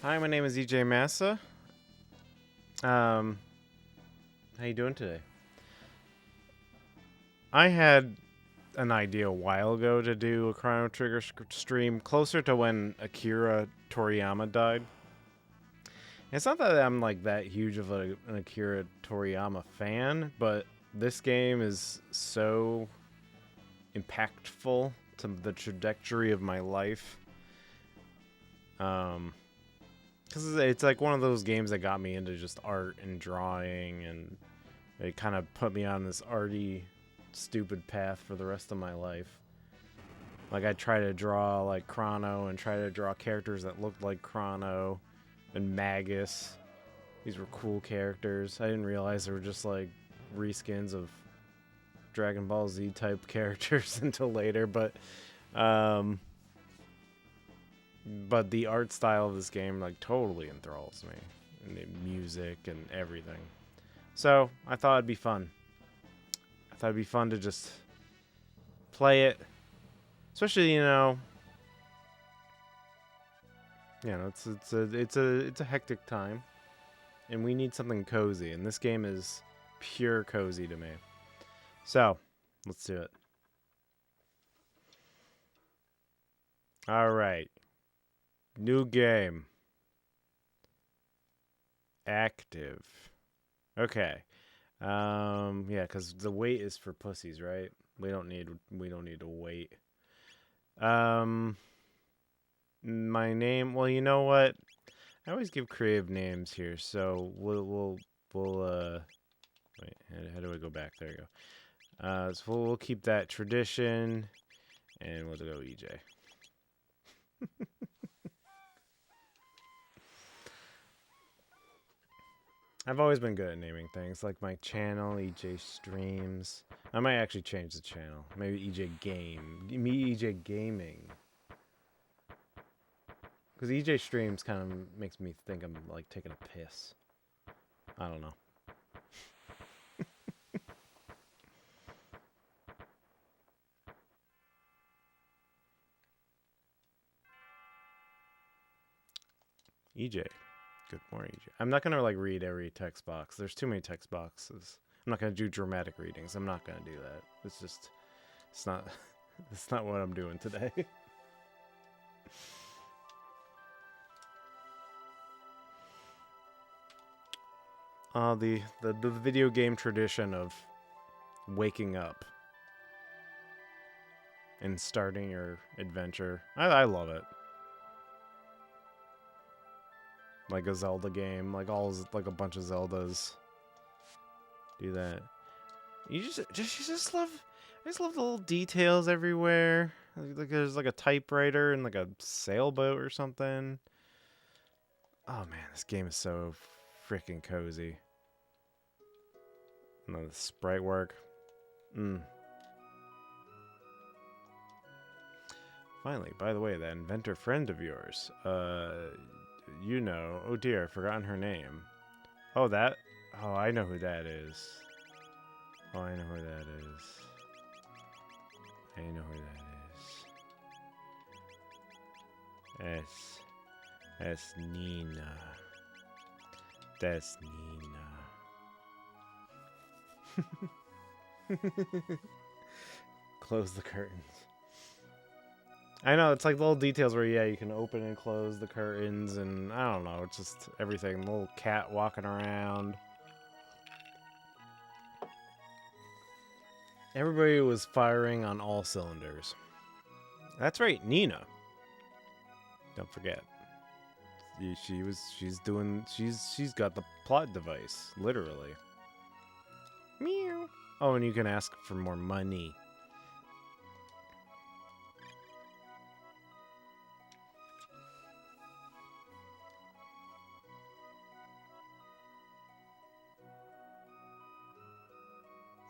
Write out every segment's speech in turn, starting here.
Hi, my name is EJ Massa. How you doing today? I had an idea a while ago to do a Chrono Trigger stream closer to when Akira Toriyama died. It's not that I'm like that huge of an Akira Toriyama fan, but this game is so impactful to the trajectory of my life. Because it's like one of those games that got me into just art and drawing, and it kind of put me on this arty, stupid path for the rest of my life. Like, I try to draw like Chrono and try to draw characters that looked like Chrono and Magus. These were cool characters. I didn't realize they were just like reskins of Dragon Ball Z type characters until later, but the art style of this game like totally enthralls me, and the music and everything. So I thought it'd be fun. I thought it'd be fun to just play it, especially it's a hectic time, and we need something cozy, and this game is pure cozy to me. So let's do it. All right. New game. Active. Okay. Yeah, because the wait is for pussies, right? We don't need to wait. Um my name, well, you know what? I always give creative names here, so we'll wait, how do I go back? There you go. So we'll keep that tradition, and we'll go EJ. I've always been good at naming things, like my channel, EJ Streams. I might actually change the channel. Maybe EJ Game. Me, EJ Gaming. Because EJ Streams kind of makes me think I'm, like, taking a piss. I don't know. EJ. Good morning, EJ. I'm not going to, like, read every text box. There's too many text boxes. I'm not going to do dramatic readings. I'm not going to do that. It's not, it's not what I'm doing today. The video game tradition of waking up and starting your adventure. I love it. Like a Zelda game, like a bunch of Zeldas do that. You just love, I just love the little details everywhere. Like there's like a typewriter and like a sailboat or something. Oh man, this game is so freaking cozy. And the sprite work. Finally, by the way, that inventor friend of yours, oh dear, I've forgotten her name. Oh, I know who that is. Oh, I know who that is. I know who that is. That's Nina. That's Nina. Close the curtains. I know, it's like little details where, yeah, you can open and close the curtains, and I don't know, it's just everything. Little cat walking around. Everybody was firing on all cylinders. That's right, Nina. Don't forget. She's got the plot device, literally. Meow. Oh, and you can ask for more money.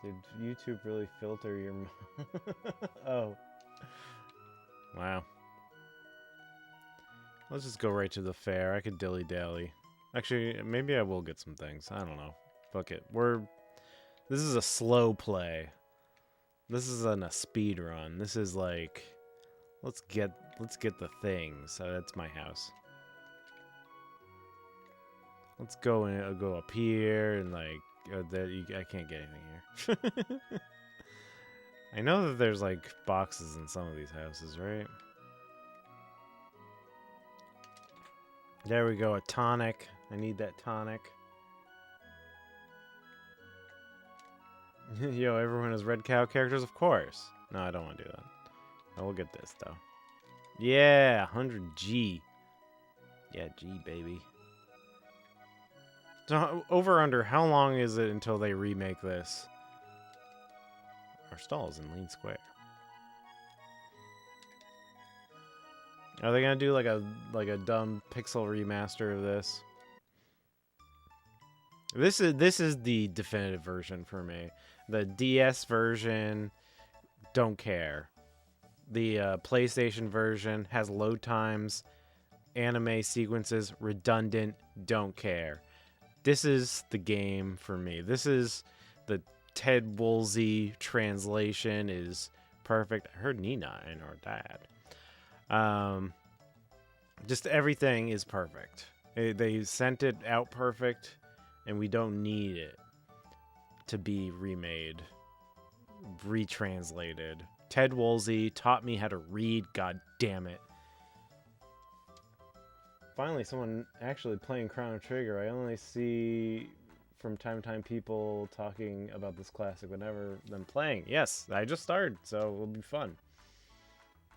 Did YouTube really filter your... Oh. Wow. Let's just go right to the fair. I could dilly-dally. Actually, maybe I will get some things. I don't know. Fuck it. This is a slow play. This isn't a speed run. This is like... Let's get the things. So that's my house. Let's go and go up here and like I can't get anything here. I know that there's like boxes in some of these houses, right? There we go, a tonic. I need that tonic. Yo, everyone has red cow characters, of course. No, I don't want to do that. I will get this though. Yeah, 100G. Yeah, G baby. So over under, how long is it until they remake this? Our stall is in Lean Square. Are they gonna do like a dumb pixel remaster of this? This is the definitive version for me. The DS version, don't care. The PlayStation version has load times, anime sequences, redundant, don't care. This is the game for me. This is the Ted Woolsey translation is perfect. I heard Nina and our dad. Just everything is perfect. They sent it out perfect, and we don't need it to be remade, retranslated. Ted Woolsey taught me how to read, god damn it. Finally, someone actually playing Chrono Trigger. I only see from time to time people talking about this classic, but never them playing. Yes, I just started, so it'll be fun.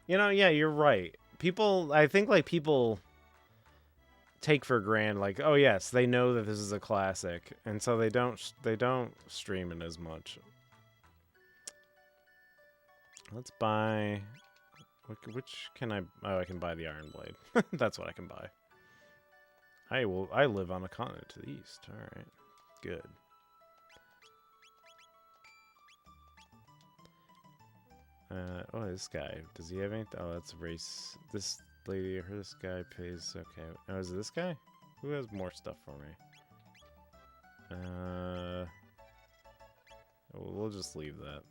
You know, yeah, you're right. I think like people take for granted, like, oh yes, they know that this is a classic, and so they don't stream it as much. Let's buy. Which can I? Oh, I can buy the Iron Blade. That's what I can buy. I live on a continent to the east. All right, good. Oh, this guy. Does he have anything? Oh, that's race. This lady or this guy pays. Okay. Oh, is it this guy? Who has more stuff for me? We'll just leave that.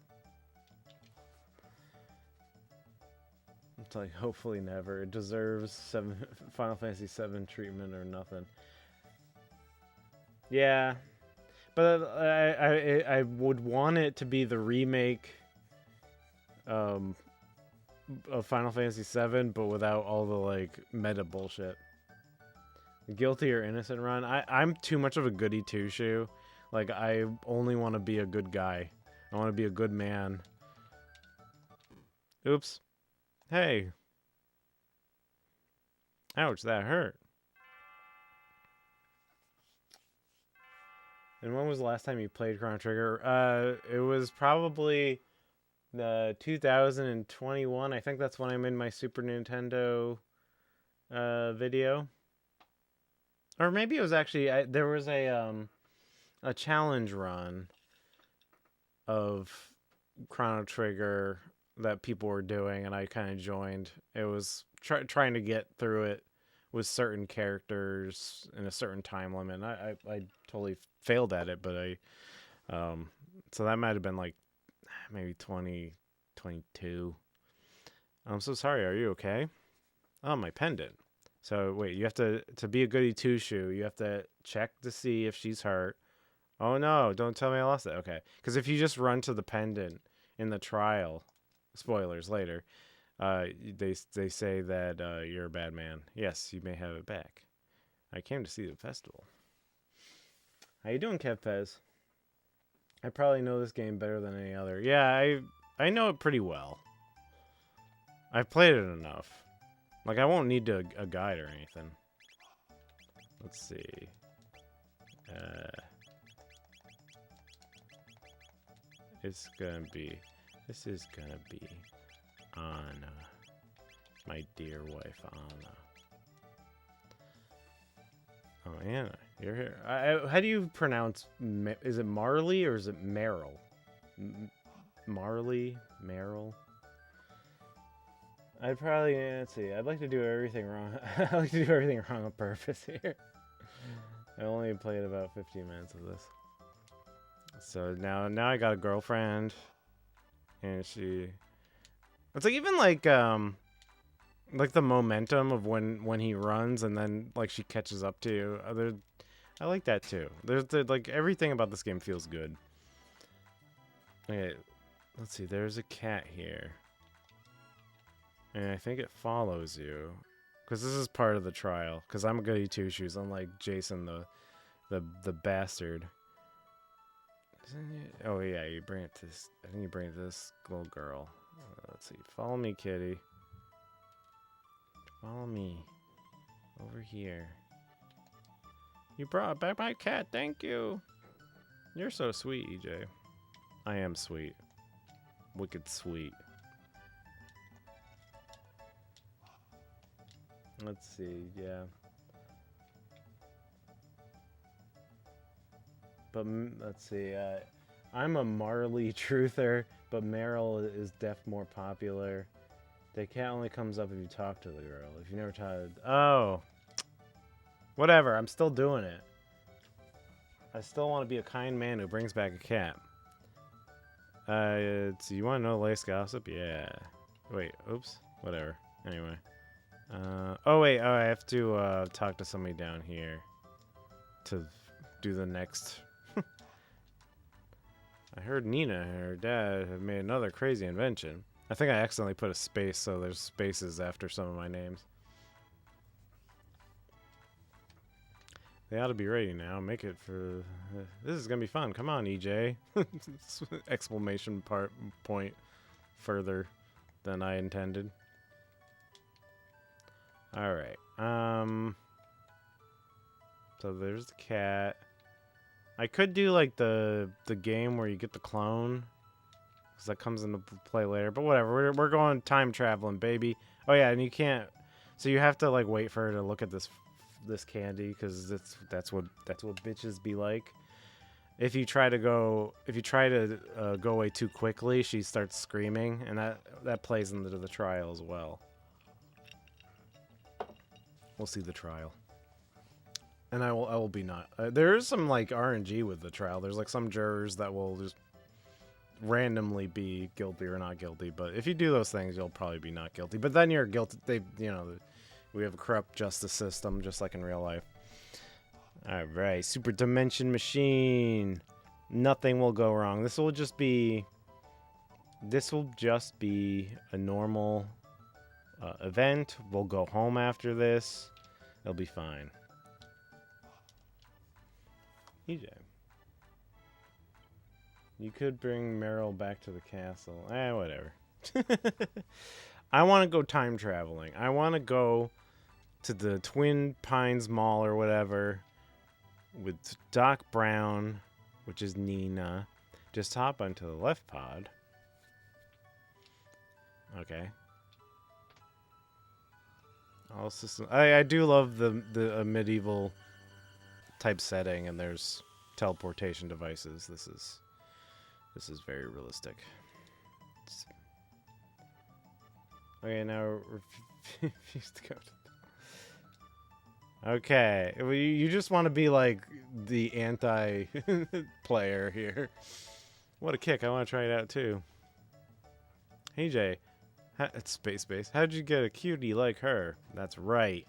It's like, hopefully never. It deserves Final Fantasy VII treatment or nothing. Yeah. But I would want it to be the remake of Final Fantasy VII, but without all the like meta bullshit. Guilty or innocent run. I'm too much of a goody two shoe. Like I only want to be a good guy. I want to be a good man. Oops. Hey. Ouch, that hurt. And when was the last time you played Chrono Trigger? It was probably the 2021. I think that's when I made my Super Nintendo video. Or maybe it was actually there was a challenge run of Chrono Trigger that people were doing, and I kind of joined. It was trying to get through it with certain characters in a certain time limit. And I totally failed at it, but so that might have been like maybe 2022. I'm so sorry. Are you okay? Oh, my pendant. So wait, you have to be a goody two shoe. You have to check to see if she's hurt. Oh no! Don't tell me I lost it. Okay, because if you just run to the pendant in the trial, spoilers later, they say that you're a bad man. Yes, you may have it back. I came to see the festival. How you doing, Kev Pez? I probably know this game better than any other. Yeah, I know it pretty well. I've played it enough. Like, I won't need a guide or anything. Let's see. This is gonna be Anna. My dear wife, Anna. Oh, Anna, you're here. How do you pronounce, is it Marley or is it Meryl? Marley? Meryl? I'd probably, let's see, I'd like to do everything wrong. I like to do everything wrong on purpose here. I only played about 15 minutes of this. So now I got a girlfriend, and it's like even like the momentum of when he runs and then like she catches up to you. I like that too. Like everything about this game feels good. Okay, let's see. There's a cat here, and I think it follows you, because this is part of the trial. Because I'm a goody two shoes, unlike Jason the bastard. Oh yeah, you bring it to this. I think you bring it to this little girl. Let's see. Follow me, kitty. Follow me. Over here. You brought back my cat. Thank you. You're so sweet, EJ. I am sweet. Wicked sweet. Let's see. Yeah. But let's see. I'm a Marley truther, but Meryl is def more popular. The cat only comes up if you talk to the girl. If you never tried. Oh. Whatever. I'm still doing it. I still want to be a kind man who brings back a cat. So you want to know the latest gossip? Yeah. Wait. Oops. Whatever. Anyway. Oh wait. Oh, I have to talk to somebody down here to do the next. I heard Nina and her dad have made another crazy invention. I think I accidentally put a space, so there's spaces after some of my names. They ought to be ready now. Make it for... this is going to be fun. Come on, EJ. Exclamation point further than I intended. Alright. So there's the cat. I could do like the game where you get the clone, because that comes into play later. But whatever, we're going time traveling, baby. Oh yeah, and you can't. So you have to like wait for her to look at this candy, because that's what bitches be like. If you try to go away too quickly, she starts screaming, and that plays into the trial as well. We'll see the trial. And I will be not. There is some like RNG with the trial. There's like some jurors that will just randomly be guilty or not guilty. But if you do those things, you'll probably be not guilty. But then you're guilty. We have a corrupt justice system, just like in real life. All right, super dimension machine. Nothing will go wrong. This will just be a normal event. We'll go home after this. It'll be fine. EJ. You could bring Meryl back to the castle. Whatever. I want to go time traveling. I want to go to the Twin Pines Mall or whatever with Doc Brown, which is Nina. Just hop onto the left pod. Okay. All systems. I do love the medieval type setting, and there's teleportation devices. This is very realistic. Okay, now refuse to go to... Okay, well, you just want to be like the anti-player here. What a kick! I want to try it out too. Hey Jay, it's space base. How'd you get a cutie like her? That's right.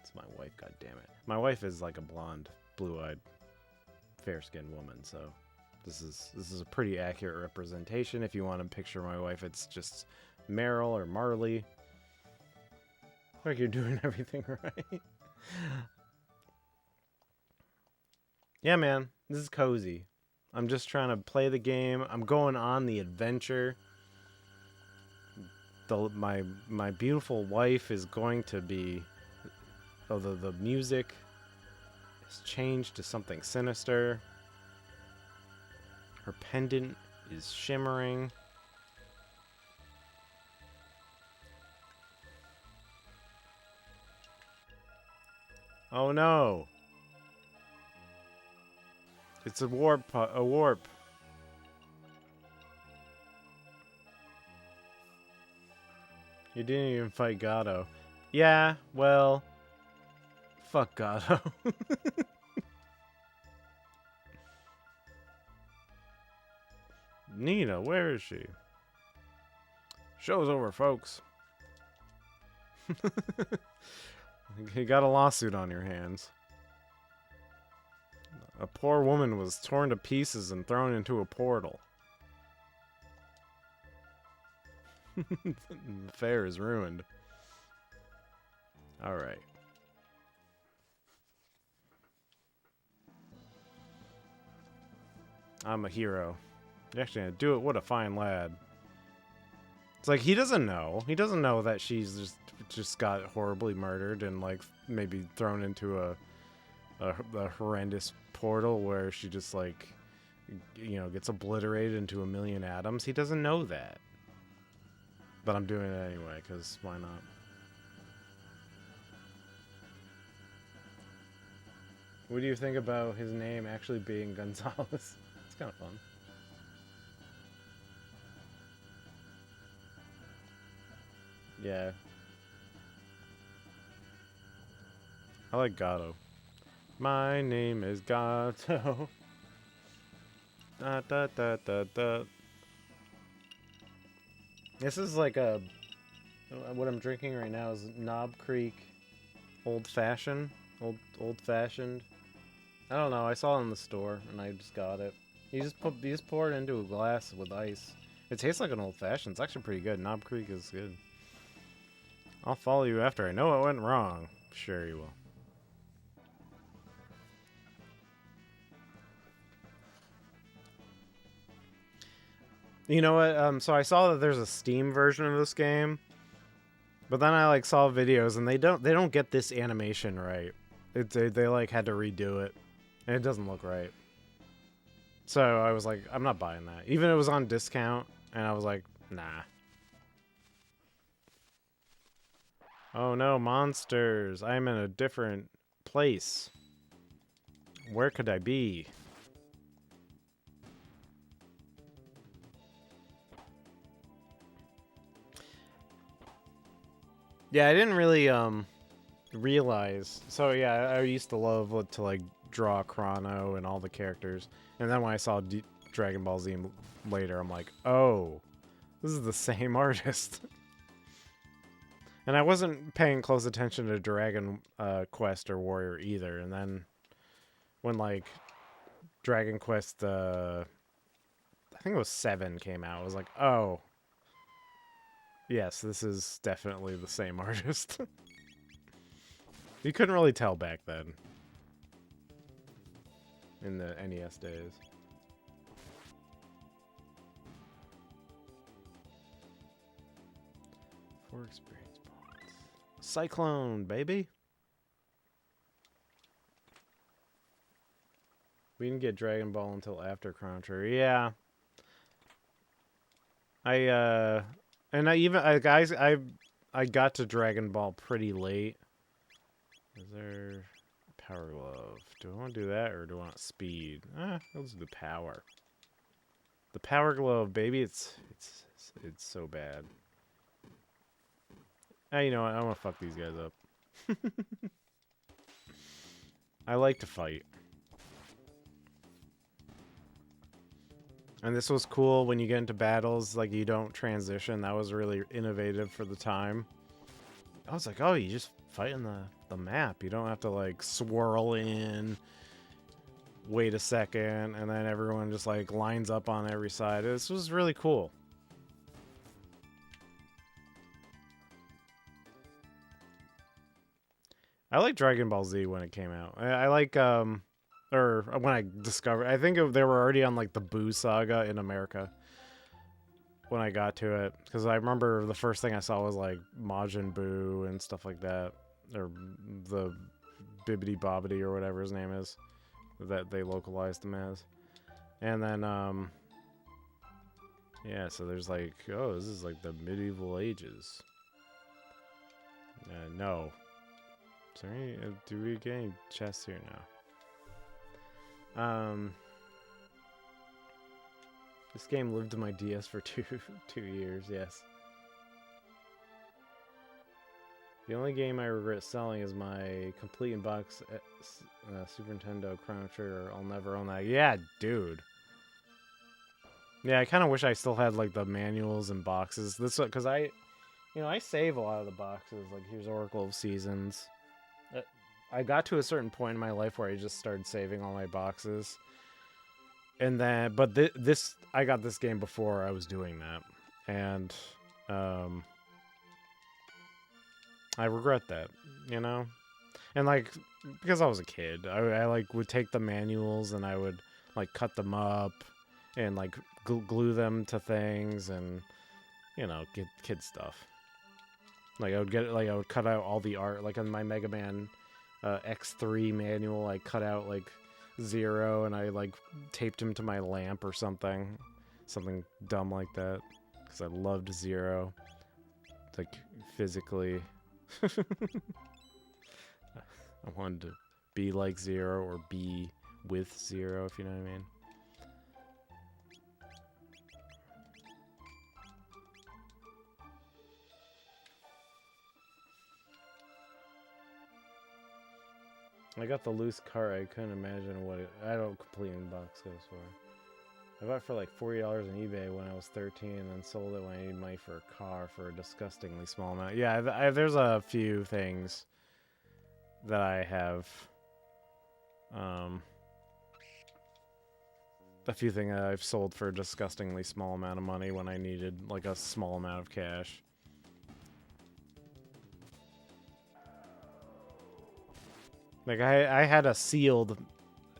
It's my wife. God damn it. My wife is like a blonde, blue-eyed, fair-skinned woman. So this is a pretty accurate representation. If you want to picture my wife, it's just Meryl or Marley. Like you're doing everything right. Yeah, man, this is cozy. I'm just trying to play the game. I'm going on the adventure. My beautiful wife is going to be... Oh, the music has changed to something sinister. Her pendant is shimmering. Oh no! It's a warp. You didn't even fight Gato. Yeah, well... Fuck Gato. Nina, where is she? Show's over, folks. You got a lawsuit on your hands. A poor woman was torn to pieces and thrown into a portal. The fair is ruined. Alright. I'm a hero. Actually, I do it. What a fine lad. It's like he doesn't know. He doesn't know that she's just got horribly murdered and like maybe thrown into a horrendous portal where she just like, you know, gets obliterated into a million atoms. He doesn't know that. But I'm doing it anyway, because why not? What do you think about his name actually being Gonzalez? It's kind of fun. Yeah. I like Gato. My name is Gato. Da da da da da. This is like a... What I'm drinking right now is Knob Creek Old Fashioned. Old Fashioned. I don't know, I saw it in the store and I just got it. You just pour it into a glass with ice. It tastes like an Old Fashioned. It's actually pretty good. Knob Creek is good. I'll follow you after I know it went wrong. Sure you will. You know what? So I saw that there's a Steam version of this game, but then I like saw videos and they don't get this animation right. They like had to redo it, and it doesn't look right. So I was like, I'm not buying that. Even if it was on discount, and I was like, nah. Oh no, monsters! I'm in a different place. Where could I be? Yeah, I didn't really realize. So yeah, I used to love to like draw Chrono and all the characters, and then when I saw Dragon Ball Z later, I'm like, oh, this is the same artist. And I wasn't paying close attention to Dragon Quest or Warrior either. And then when like Dragon Quest, I think it was 7 came out, I was like, oh, yes, this is definitely the same artist. You couldn't really tell back then. In the NES days. For experience points. Cyclone, baby! We didn't get Dragon Ball until after Chrono Trigger. Yeah. I got to Dragon Ball pretty late. Is there Power Glove? Do I want to do that or do I want speed? Let's do power. The Power Glove, baby, it's so bad. You know what? I want to fuck these guys up. I like to fight. And this was cool when you get into battles, like you don't transition. That was really innovative for the time. I was like, oh, you just fight in the map. You don't have to like swirl in, wait a second, and then everyone just like lines up on every side. This was really cool. I like Dragon Ball Z when it came out. I like or when I discovered, I think they were already on like the Boo Saga in America when I got to it, because I remember the first thing I saw was like Majin Buu and stuff like that, or the Bibbidi Bobbidi or whatever his name is that they localized him as. And then yeah, so there's like, oh, this is like the medieval ages. No. Is there any, do we get any chests here now? This game lived in my DS for two years, yes. The only game I regret selling is my complete in-box Super Nintendo Chrono Trigger. I'll never own that. Yeah, dude. Yeah, I kind of wish I still had like the manuals and boxes. This, because I save a lot of the boxes. Like here's Oracle of Seasons. I got to a certain point in my life where I just started saving all my boxes. And then, but this, I got this game before I was doing that. And, um, I regret that, you know? And like, because I was a kid, I like would take the manuals and I would like cut them up and like glue them to things and, you know, get kid stuff. Like I would cut out all the art, like on my Mega Man X3 manual, I cut out like Zero and I like taped him to my lamp or something dumb like that, because I loved Zero, like physically. I wanted to be like Zero or be with Zero, if you know what I mean. I got the loose cart. I couldn't imagine what it... I don't complete box goes for. I bought it for like $40 on eBay when I was 13 and then sold it when I needed money for a car for a disgustingly small amount. Yeah, there's a few things that I have... a few things that I've sold for a disgustingly small amount of money when I needed like a small amount of cash. Like I had a sealed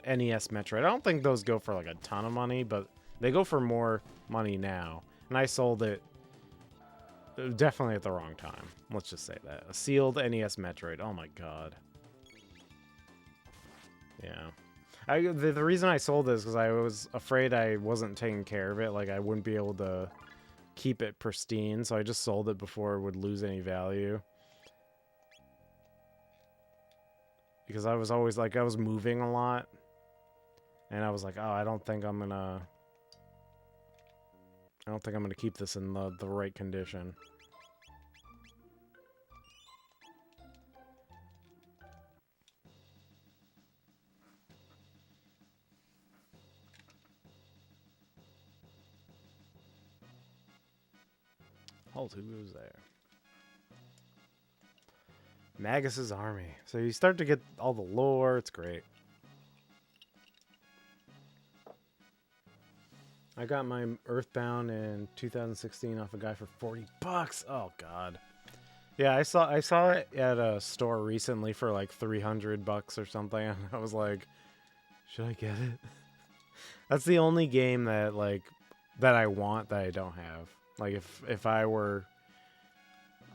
NES Metroid. I don't think those go for like a ton of money, but they go for more money now. And I sold it definitely at the wrong time. Let's just say that. A sealed NES Metroid. Oh my god. Yeah. The reason I sold this is because I was afraid I wasn't taking care of it. Like I wouldn't be able to keep it pristine, so I just sold it before it would lose any value. Because I was always like, I was moving a lot. And I was like, oh, I don't think I'm gonna keep this in the right condition. Halt, who goes there? Magus's army. So you start to get all the lore. It's great. I got my Earthbound in 2016 off a guy for $40. Oh god. Yeah, I saw it at a store recently for like $300 or something, and I was like, should I get it? That's the only game that like that I want that I don't have. Like if I were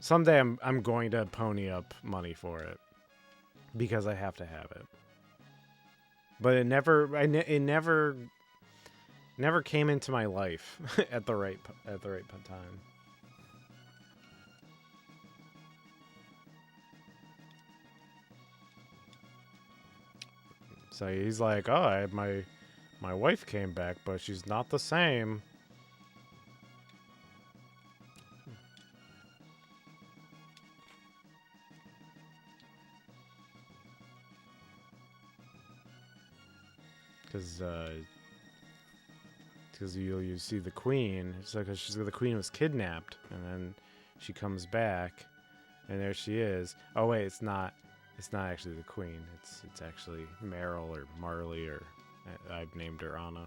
someday I'm going to pony up money for it because I have to have it. But it never came into my life at the right time. So he's like, "Oh, my wife came back, but she's not the same." Because you see the queen. It's like the queen was kidnapped, and then she comes back, and there she is. Oh wait, it's not actually the queen. It's actually Meryl or Marley, or I've named her Anna.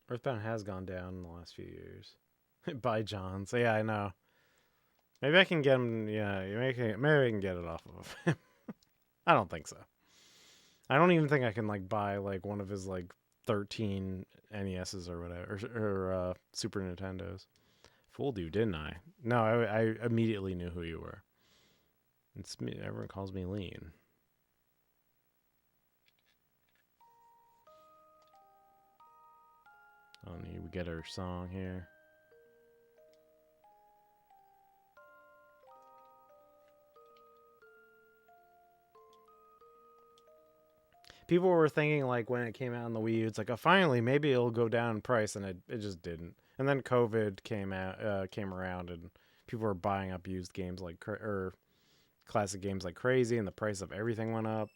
Earthbound has gone down in the last few years. By John. So yeah, I know. Maybe I can get him. Yeah, maybe I can get it off of him. I don't think so. I don't even think I can like buy like one of his like 13 NESs or whatever, or Super Nintendos. Fooled you, didn't I? No, I immediately knew who you were. It's me. Everyone calls me Lean. Oh, we get our song here. People were thinking like when it came out on the Wii U, it's like, oh, finally, maybe it'll go down in price, and it just didn't. And then COVID came around, and people were buying up used games or classic games like crazy, and the price of everything went up.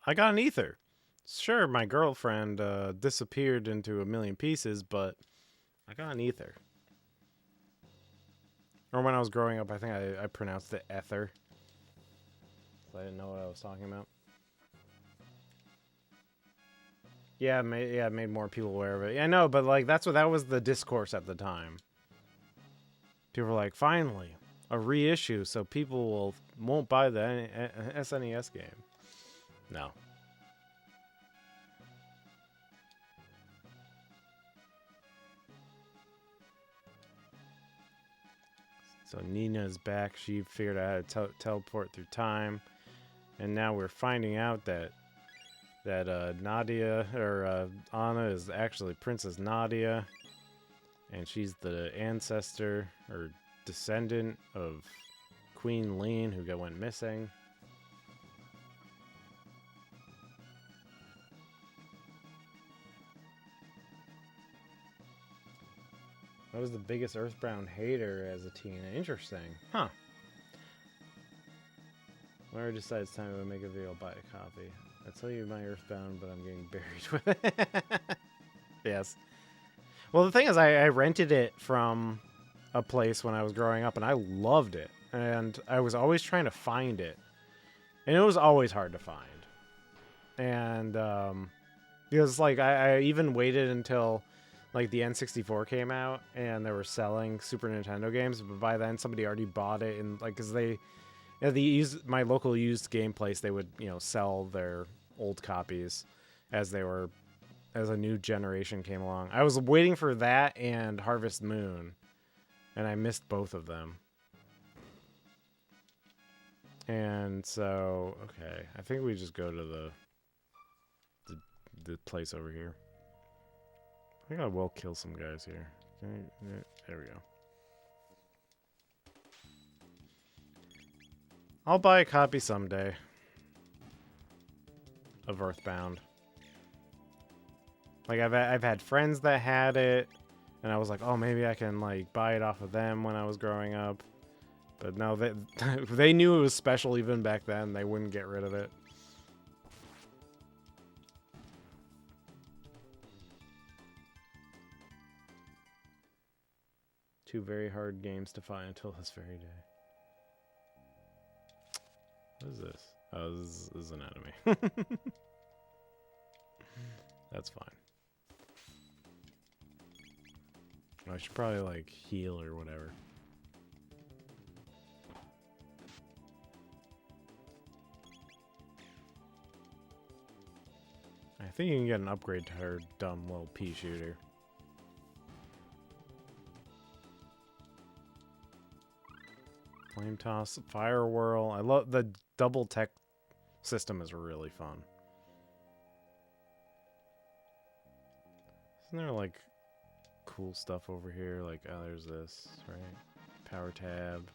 I got an ether. Sure, my girlfriend disappeared into a million pieces, but I got an ether. Or when I was growing up, I think I pronounced it ether. So I didn't know what I was talking about. Yeah, it made more people aware of it. Yeah, I know, but like that was the discourse at the time. People were like, finally, a reissue, so people won't buy the SNES game. No. So Nina's back. She figured out how to teleport through time, and now we're finding out that Nadia or Anna is actually Princess Nadia, and she's the ancestor or descendant of Queen Lean, who went missing. I was the biggest Earthbound hater as a teen. Interesting. Huh. Whenever I decide it's time to make a video, I'll buy a copy. I tell you my Earthbound, but I'm getting buried with it. Yes. Well, the thing is, I rented it from a place when I was growing up, and I loved it. And I was always trying to find it. And it was always hard to find. And because, like, I even waited until, like, the N64 came out, and they were selling Super Nintendo games. But by then, somebody already bought it. And, like, because my local used game place, they would, sell their old copies as a new generation came along. I was waiting for that and Harvest Moon, and I missed both of them. And so, okay, I think we just go to the place over here. I think I will kill some guys here. There we go. I'll buy a copy someday of Earthbound. Like, I've had friends that had it, and I was like, oh, maybe I can, like, buy it off of them when I was growing up. But no, they knew it was special even back then. They wouldn't get rid of it. Two very hard games to find until this very day. What is this? Oh, this is an enemy. That's fine. I should probably, like, heal or whatever. I think you can get an upgrade to her dumb little pea shooter. Flame toss, fire whirl. I love the double tech system is really fun. Isn't there, like, cool stuff over here? Like, oh, there's this, right? Power tab.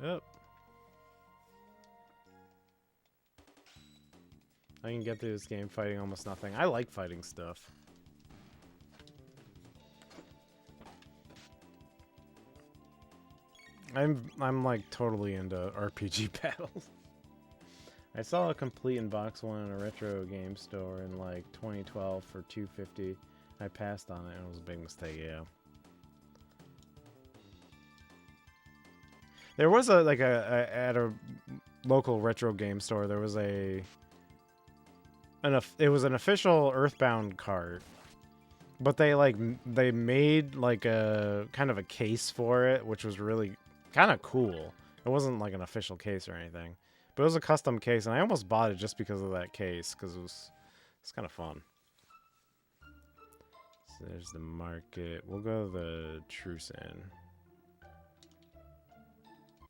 Yep. I can get through this game fighting almost nothing. I like fighting stuff. I'm like totally into RPG battles. I saw a complete in box one in a retro game store in like 2012 for $250. I passed on it and it was a big mistake, yeah. There was at a local retro game store, there was it was an official Earthbound cart. But they made like a kind of a case for it, which was really kind of cool. It wasn't like an official case or anything, but it was a custom case, and I almost bought it just because of that case, because it's kind of fun. So there's the market. We'll go to the Truce Inn,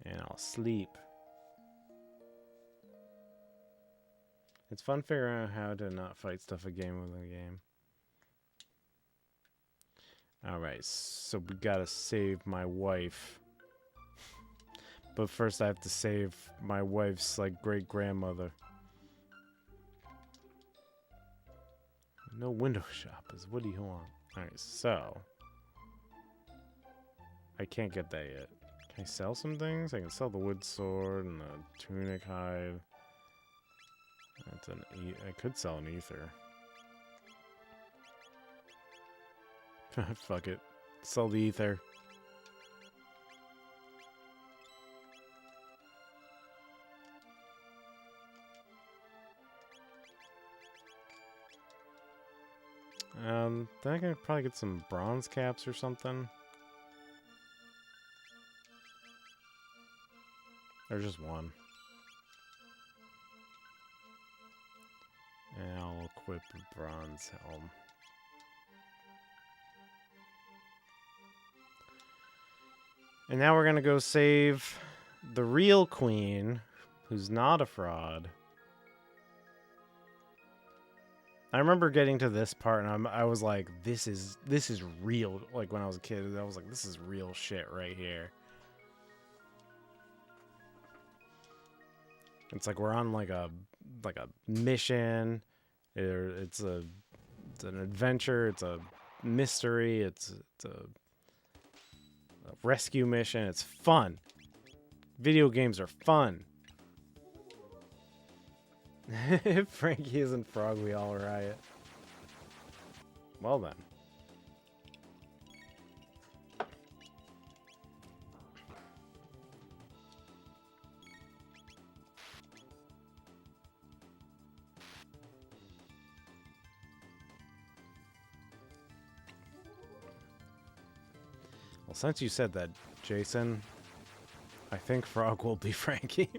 and I'll sleep. It's fun figuring out how to not fight stuff again within the game. Alright, so we gotta save my wife. But first I have to save my wife's, like, great-grandmother. No window shoppers, what do you want? Alright, so... I can't get that yet. Can I sell some things? I can sell the wood sword and the tunic hide. That's an I could sell an ether. Fuck it. Sell the ether. Then I can probably get some bronze caps or something. Or just one. And I'll equip a bronze helm. And now we're gonna go save the real queen, who's not a fraud. I remember getting to this part and I was like, this is real. Like when I was a kid, I was like, this is real shit right here. It's like we're on like a mission. It's an adventure. It's a mystery. It's a rescue mission. It's fun. Video games are fun. If Frankie isn't Frog, we all riot. Well then. Well, since you said that, Jason, I think Frog will be Frankie.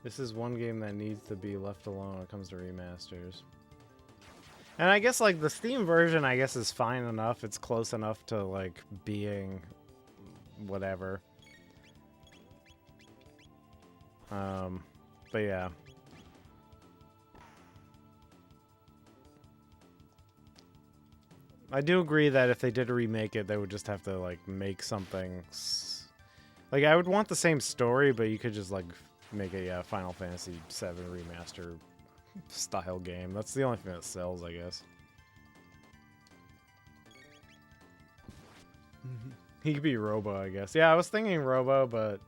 This is one game that needs to be left alone when it comes to remasters. And I guess, like, the Steam version, I guess, is fine enough. It's close enough to, like, being whatever. But yeah. I do agree that if they did remake it, they would just have to, like, make something... Like, I would want the same story, but you could just, like, make a Final Fantasy VII remaster style game. That's the only thing that sells, I guess. He could be Robo, I guess. Yeah, I was thinking Robo, but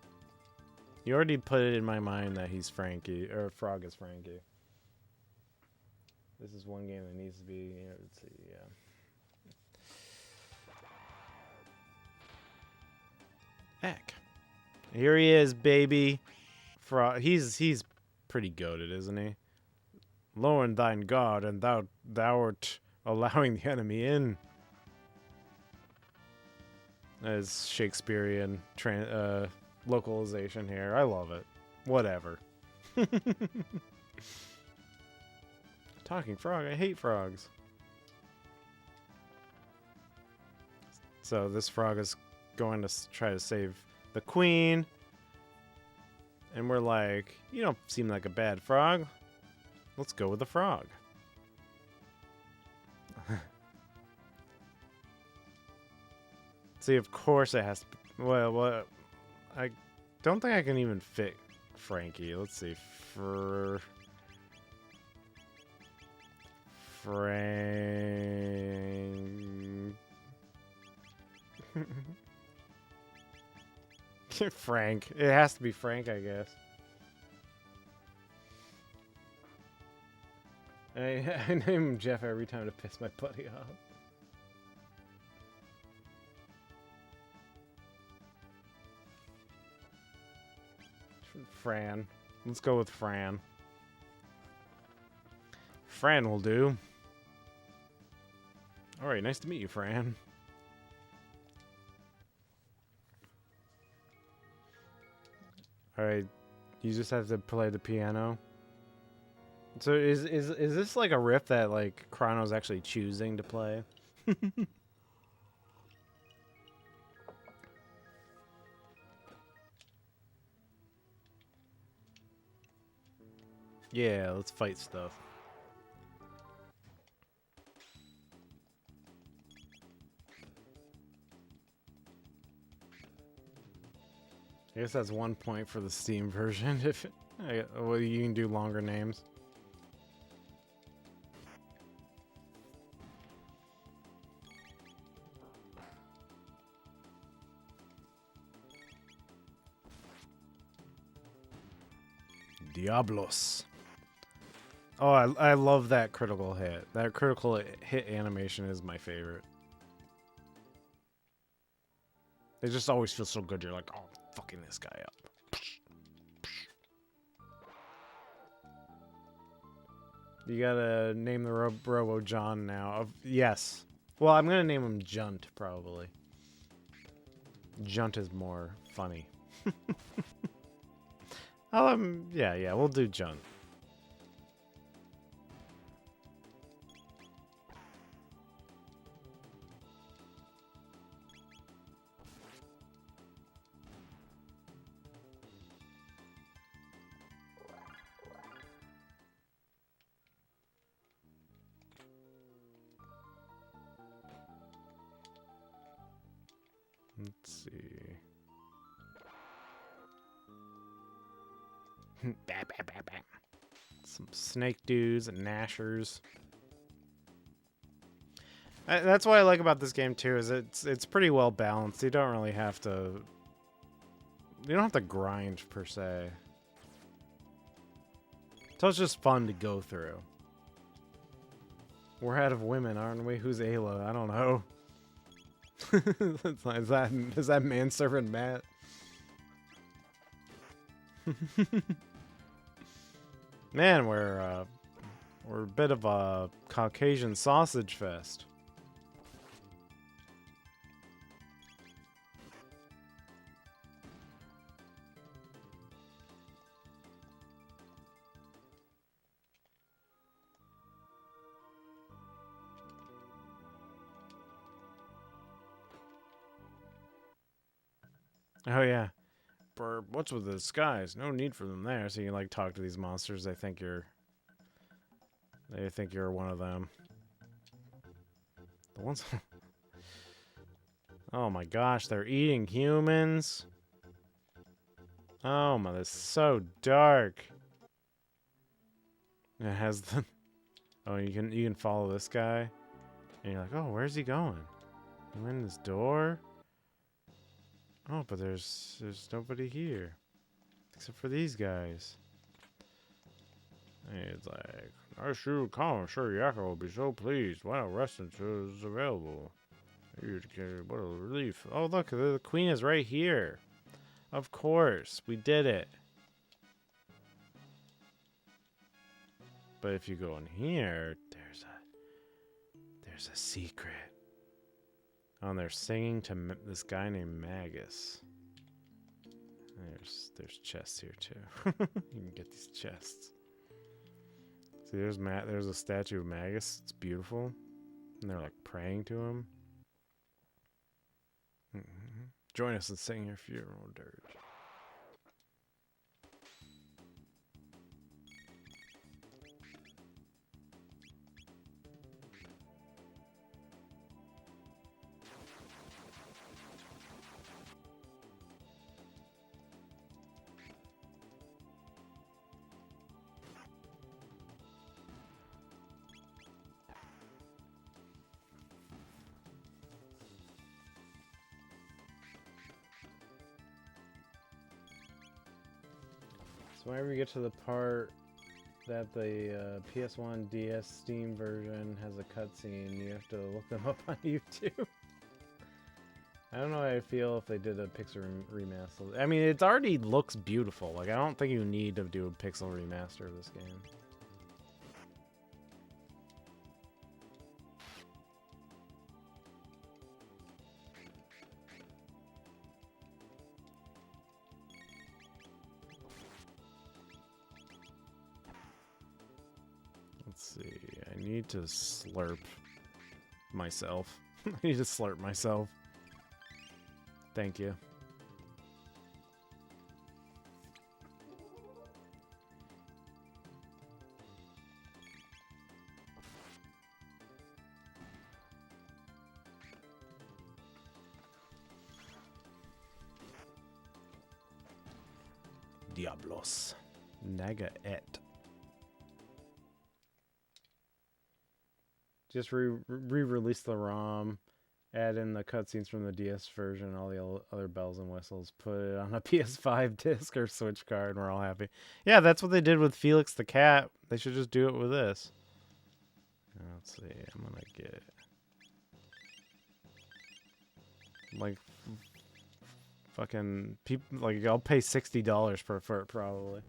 you already put it in my mind that he's Frankie, or Frog is Frankie. This is one game that needs to be, you know, let's see, yeah. Heck. Here he is, baby. He's pretty goated, isn't he? Lower thine guard, and thou art allowing the enemy in. As Shakespearean localization here. I love it. Whatever. Talking frog. I hate frogs. So this frog is going to try to save the queen. And we're like, you don't seem like a bad frog. Let's go with the frog. See, of course it has to be... Well, I don't think I can even fit Frankie. Let's see. Frank. It has to be Frank, I guess. I name him Jeff every time to piss my buddy off. Fran. Let's go with Fran. Fran will do. Alright, nice to meet you, Fran. Alright, you just have to play the piano. So is this like a riff that like Chrono's actually choosing to play? Yeah, let's fight stuff. I guess that's 1 point for the Steam version. If well, you can do longer names. Diablos. Oh, I love that critical hit. That critical hit animation is my favorite. It just always feels so good. You're like, oh, fucking this guy up. You gotta name the Robo John now. Yes. Well, I'm gonna name him Junt, probably. Junt is more funny. Yeah, we'll do Junt. Let's see. Some snake dudes and gnashers. That's what I like about this game too. Is it's pretty well balanced. You don't really have to. You don't have to grind per se. So it's just fun to go through. We're out of women, aren't we? Who's Ayla? I don't know. is that manservant Matt? Man, we're a bit of a Caucasian sausage fest. Oh yeah. Burp, what's with the skies? No need for them there. So you can like talk to these monsters. They think you're one of them. The ones Oh my gosh, they're eating humans. Oh my, this is so dark. It has the Oh, you can follow this guy. And you're like, "Oh, where's he going? He went in this door?" Oh, but there's nobody here. Except for these guys. And it's like, "Nice shoe, come. Sure, Yakko will be so pleased. Wow, restaurant is available. What a relief. Oh, look, the queen is right here. Of course, we did it. But if you go in here, there's a secret. Oh, and they're singing to this guy named Magus. There's chests here too. You can get these chests. See, there's a statue of Magus. It's beautiful, and they're like praying to him. Join us in singing your funeral dirge. So whenever you get to the part that the PS1 DS Steam version has a cutscene, you have to look them up on YouTube. I don't know how I feel if they did a pixel remaster. I mean, it already looks beautiful. Like, I don't think you need to do a pixel remaster of this game. Let's see. I need to slurp myself. I need to slurp myself. Thank you. Diablos. Naga et. Just re-release the ROM Add in the cutscenes from the DS version, all the other bells and whistles. Put it on a PS5 disc or Switch card, and we're all happy. Yeah, that's what they did with Felix the Cat. They should just do it with this. Let's see. I'm gonna get like fucking people. Like I'll pay $60 for it probably.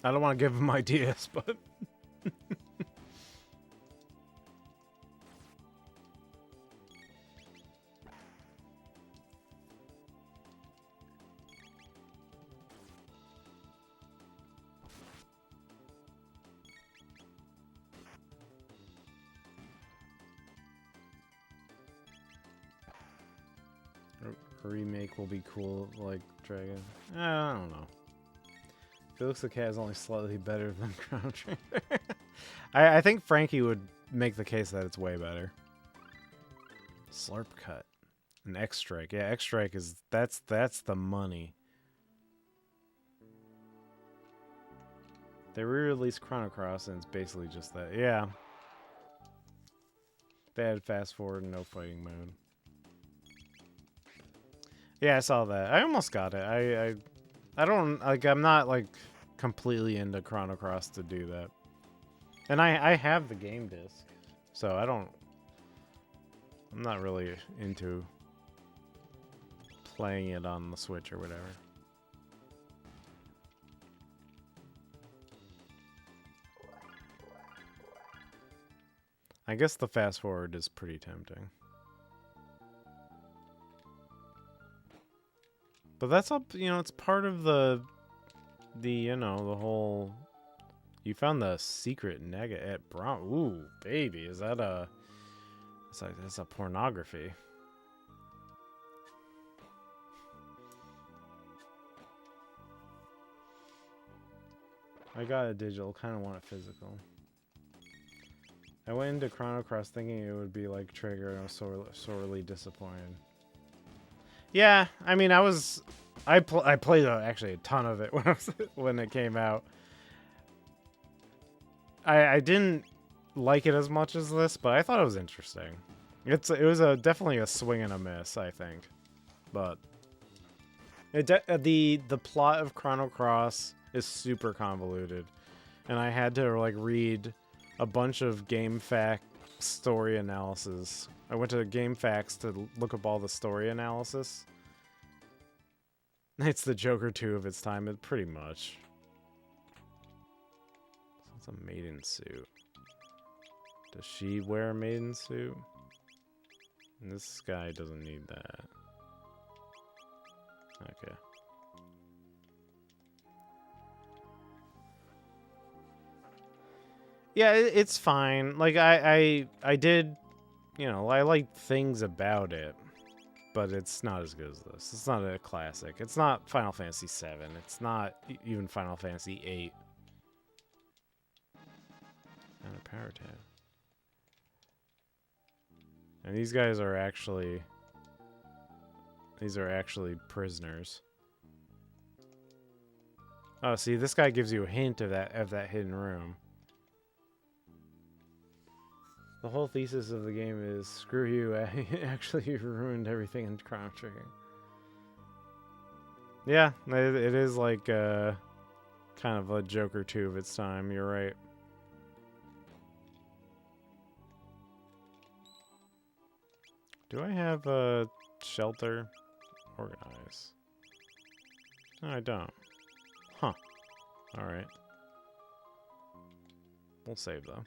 I don't want to give him my DS, but a remake will be cool, like Dragon. I don't know. Felix the Cat is only slightly better than Chrono Trigger. I think Frankie would make the case that it's way better. Slurp Cut. An X-Strike. Yeah, X-Strike is... That's the money. They re-released Chrono Cross and it's basically just that. Yeah. They had fast forward and no fighting mode. Yeah, I saw that. I almost got it. I don't, like, I'm not, like, completely into Chrono Cross to do that. And I have the game disc, so I'm not really into playing it on the Switch or whatever. I guess the fast forward is pretty tempting. But that's up, you know, it's part of the you know, the whole... You found the secret nega at Brown. Ooh, baby, is that a... It's like, that's a pornography. I got a digital, kind of want it physical. I went into Chrono Cross thinking it would be like Trigger, and I was sorely disappointed. Yeah, I mean, I played actually a ton of it when it came out. I didn't like it as much as this, but I thought it was interesting. It was definitely a swing and a miss, I think. But the plot of Chrono Cross is super convoluted, and I had to like read a bunch of GameFAQs story analysis. I went to GameFAQs to look up all the story analysis. It's the Joker 2 of its time, pretty much. So it's a maiden suit. Does she wear a maiden suit? And this guy doesn't need that. Okay. Yeah, it's fine. Like, I did, you know, I like things about it, but it's not as good as this. It's not a classic. It's not Final Fantasy VII. It's not even Final Fantasy VIII. And a power tab. And these guys are actually... These are actually prisoners. Oh, see, this guy gives you a hint of that hidden room. The whole thesis of the game is, screw you, actually you ruined everything in Chrono Trigger. Yeah, it is like kind of a Joker 2 of its time, you're right. Do I have a shelter? Organize. No, I don't. Huh. Alright. We'll save though.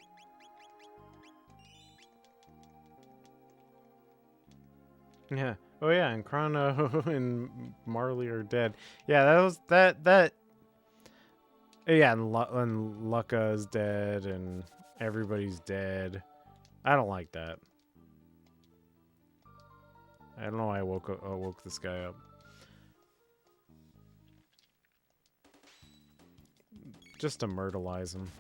Yeah. Oh yeah, and Chrono and Marley are dead. Yeah, that was that. Yeah, and Lucca is dead, and everybody's dead. I don't like that. I don't know why I woke this guy up. Just to myrtleize him.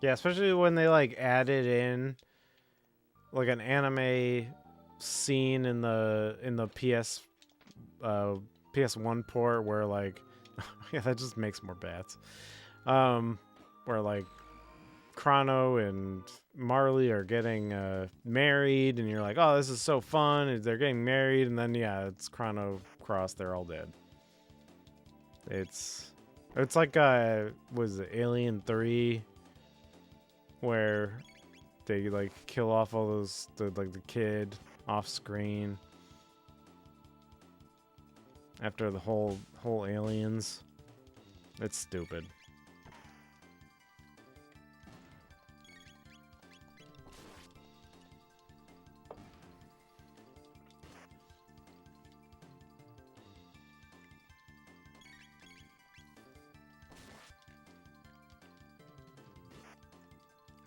Yeah, especially when they like added in like an anime scene in the PS1 port where like yeah, that just makes more bats. Where like Chrono and Marley are getting married, and you're like, oh, this is so fun. And they're getting married, and then yeah, it's Chrono Cross. They're all dead. It's like was it Alien 3, where they like kill off all those the kid off screen after the whole aliens. It's stupid.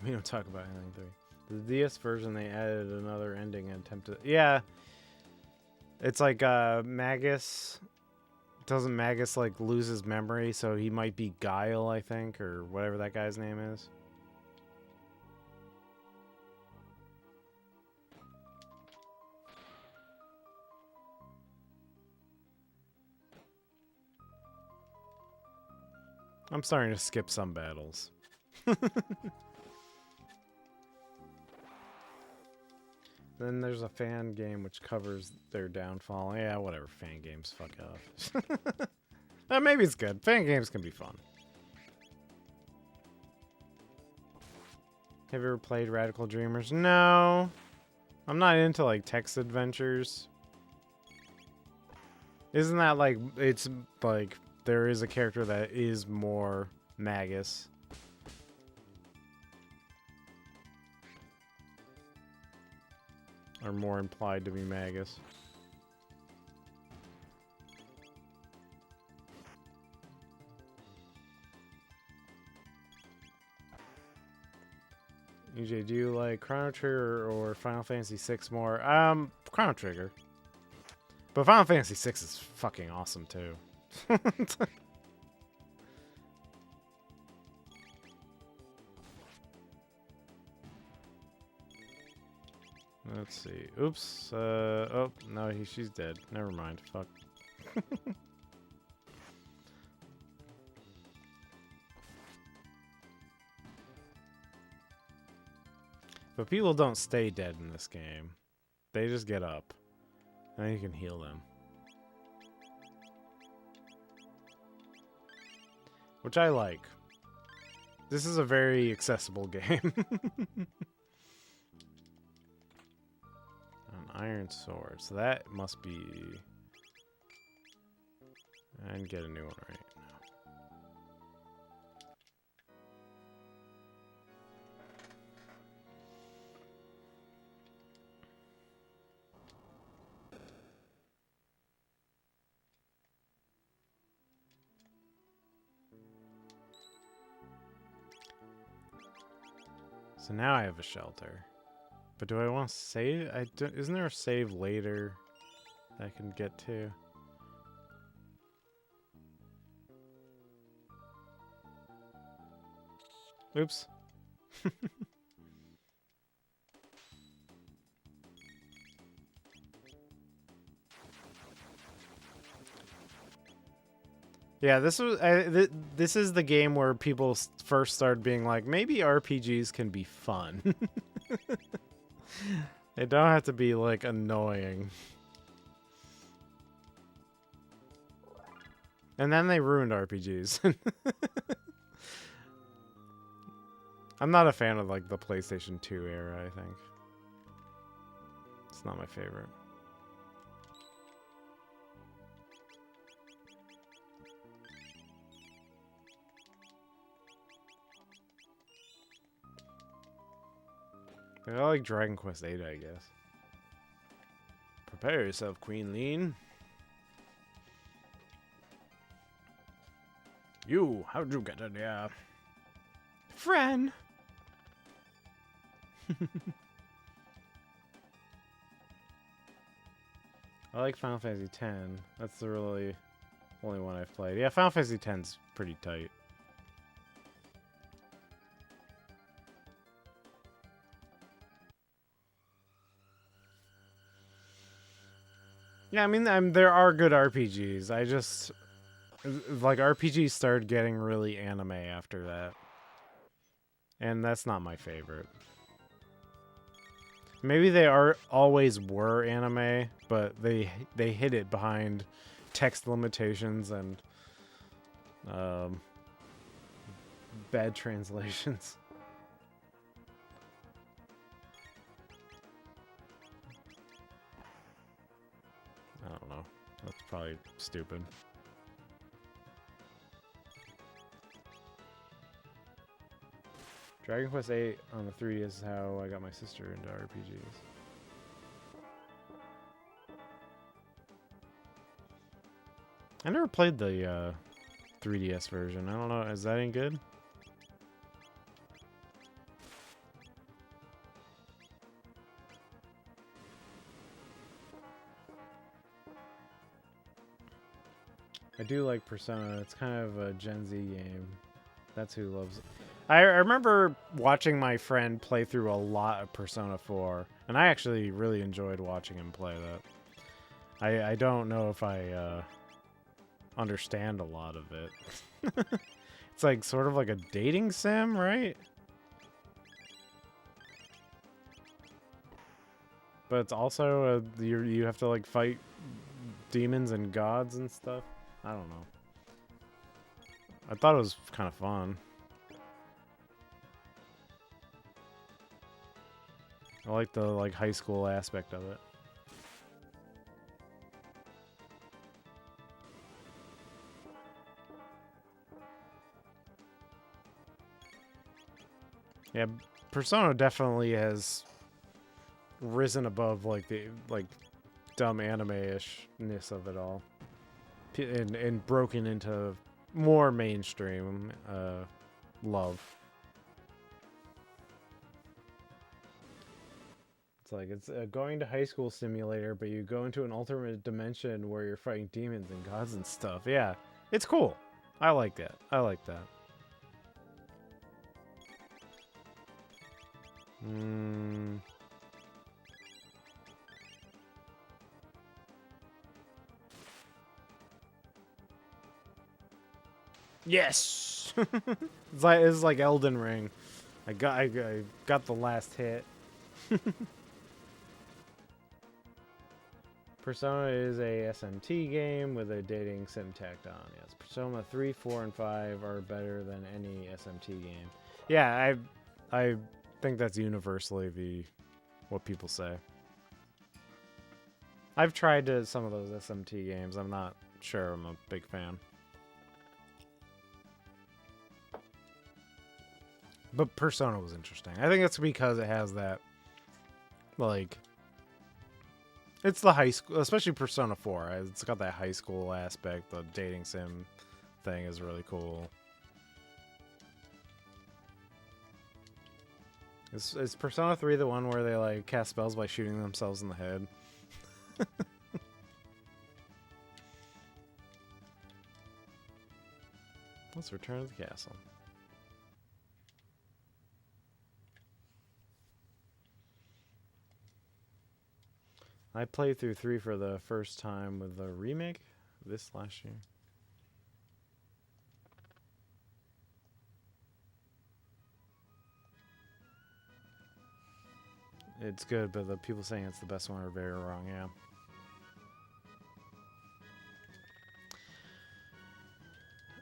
We don't talk about Alien 3. The DS version, they added another ending and attempted. Yeah. It's like Magus. Doesn't Magus like lose his memory, so he might be Guile, I think, or whatever that guy's name is. I'm starting to skip some battles. Then there's a fan game which covers their downfall. Yeah, whatever. Fan games, fuck off. Maybe it's good. Fan games can be fun. Have you ever played Radical Dreamers? No. I'm not into like text adventures. Isn't that like, it's like, there is a character that is more Magus. Or more implied to be Magus. EJ, do you like Chrono Trigger or Final Fantasy VI more? Chrono Trigger. But Final Fantasy VI is fucking awesome too. Let's see. Oops. Oh, no, she's dead. Never mind. Fuck. But people don't stay dead in this game. They just get up. And you can heal them. Which I like. This is a very accessible game. Iron sword, so that must be. And get a new one right now. So now I have a shelter. But do I want to save? Isn't there a save later that I can get to? Oops. Yeah, this was this is the game where people first started being like, maybe RPGs can be fun. They don't have to be, like, annoying. And then they ruined RPGs. I'm not a fan of, like, the PlayStation 2 era, I think. It's not my favorite. I like Dragon Quest VIII, I guess. Prepare yourself, Queen Lean. You, how'd you get in here? Friend! I like Final Fantasy X. That's the really only one I've played. Yeah, Final Fantasy X's pretty tight. Yeah, I mean, there are good RPGs. I just like RPGs started getting really anime after that, and that's not my favorite. Maybe they are always were anime, but they hid it behind text limitations and um, bad translations. I don't know. That's probably stupid. Dragon Quest VIII on the 3DS is how I got my sister into RPGs. I never played the 3DS version. I don't know. Is that any good? I do like Persona. It's kind of a Gen Z game. That's who loves it. I remember watching my friend play through a lot of Persona 4, and I actually really enjoyed watching him play that. I don't know if I understand a lot of it. It's like sort of like a dating sim, right? But it's also you have to like fight demons and gods and stuff. I don't know. I thought it was kind of fun. I like the high school aspect of it. Yeah, Persona definitely has risen above the dumb anime-ishness of it all, and broken into more mainstream love. It's like it's a going to high school simulator, but you go into an alternate dimension where you're fighting demons and gods and stuff. Yeah, it's cool. I like that. I like that. Yes. It's like Elden Ring. I got the last hit. Persona is a SMT game with a dating sim tacked on. Yes, Persona 3, 4, and 5 are better than any SMT game. Yeah, I think that's universally what people say. I've tried some of those SMT games. I'm not sure I'm a big fan. But Persona was interesting. I think it's because it has that, it's the high school, especially Persona 4. It's got that high school aspect. The dating sim thing is really cool. Is Persona 3 the one where they cast spells by shooting themselves in the head? Let's return to the castle. I played through 3 for the first time with the remake this last year. It's good, but the people saying it's the best one are very wrong, yeah.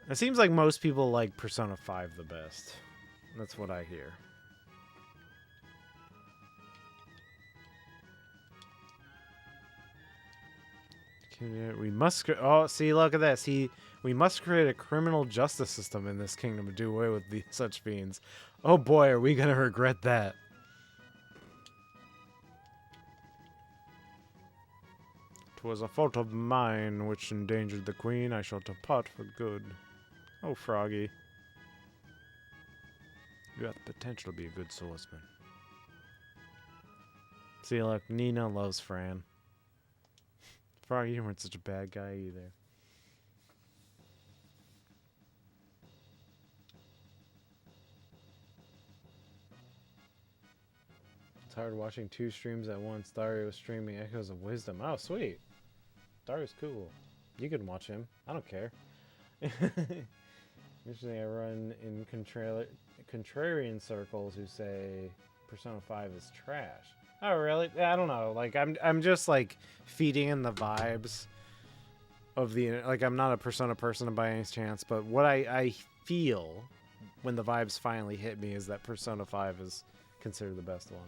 It seems like most people like Persona 5 the best. That's what I hear. We must... Oh, see, look at this. We must create a criminal justice system in this kingdom to do away with such fiends. Oh boy, are we going to regret that. "'Twas a fault of mine which endangered the queen. I shall depart for good." Oh, Froggy. You have the potential to be a good swordsman. See, look, Nina loves Fran. Froggy, you weren't such a bad guy either. It's hard watching 2 streams at once. Dario was streaming Echoes of Wisdom. Oh, sweet. Dar's cool. You can watch him. I don't care. Usually I run in contrarian circles who say Persona 5 is trash. Oh, really? Yeah, I don't know. Like, I'm just, like, feeding in the vibes of the... Like, I'm not a Persona person by any chance, but what I feel when the vibes finally hit me is that Persona 5 is considered the best one.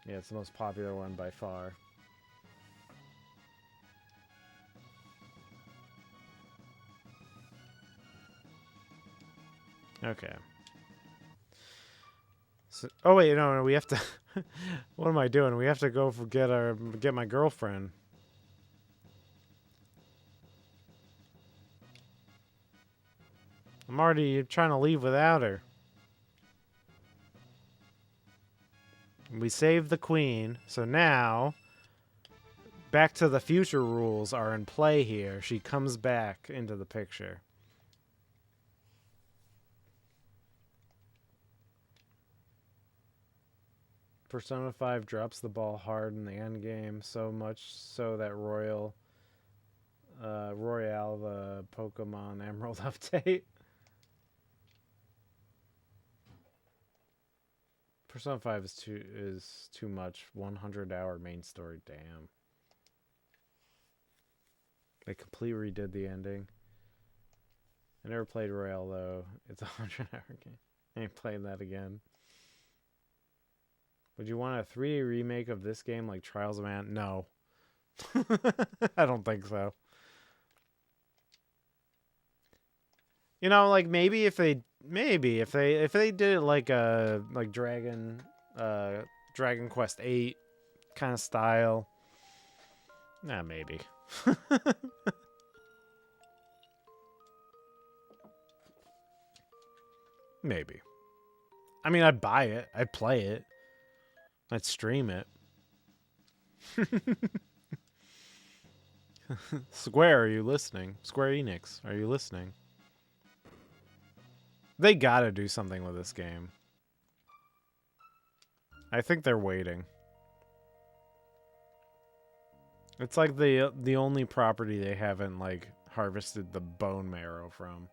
Yeah, it's the most popular one by far. Okay. So, oh wait, no, we have to. What am I doing? We have to go get my girlfriend. I'm already trying to leave without her. We saved the queen, so now Back to the Future rules are in play here. She comes back into the picture. Persona 5 drops the ball hard in the end game, so much so that Royale, the Pokemon Emerald update. Persona 5 is too much. 100-hour main story. Damn. They completely redid the ending. I never played Royale though. It's a 100-hour game. I ain't playing that again. Would you want a 3D remake of this game like Trials of Man? No. I don't think so. You know, like maybe if they did it like Dragon Quest 8 kind of style. Nah, maybe. Maybe. I mean, I'd buy it. I'd play it. I'd stream it. Square, are you listening? Square Enix, are you listening? They gotta do something with this game. I think they're waiting. It's like the only property they haven't like harvested the bone marrow from.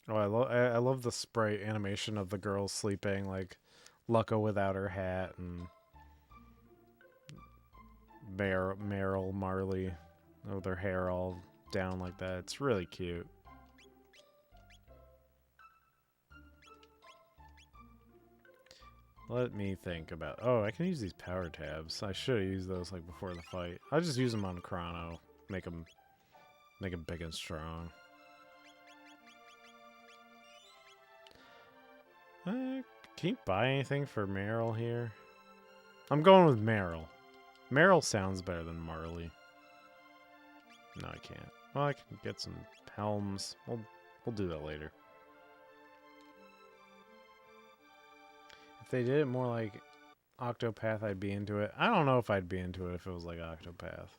Oh, I love the sprite animation of the girl sleeping, like Lucca without her hat, and Meryl Marley with her hair all down like that. It's really cute. Let me think about... Oh, I can use these power tabs. I should have used those like before the fight. I'll just use them on Chrono. Make them big and strong. Can you buy anything for Meryl here? I'm going with Meryl. Meryl sounds better than Marley. No, I can't. Well, I can get some helms. We'll do that later. If they did it more like Octopath, I'd be into it. I don't know if I'd be into it if it was like Octopath.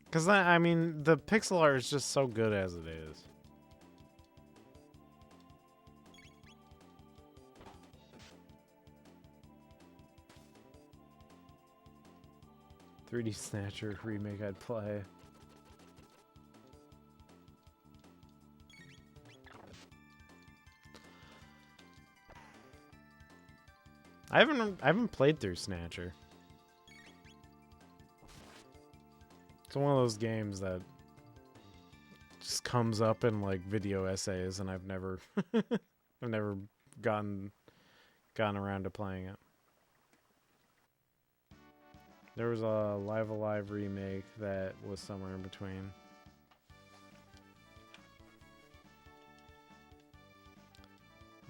Because, I mean, the pixel art is just so good as it is. "3D Snatcher" remake I'd play. I haven't played through Snatcher. It's one of those games that just comes up in like video essays, and I've never gotten around to playing it. There was a Live Alive remake that was somewhere in between.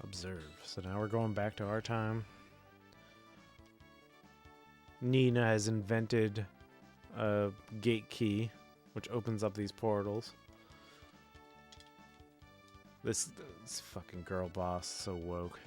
Observe. So now we're going back to our time. Nina has invented a gate key, which opens up these portals. This fucking girl boss, so woke.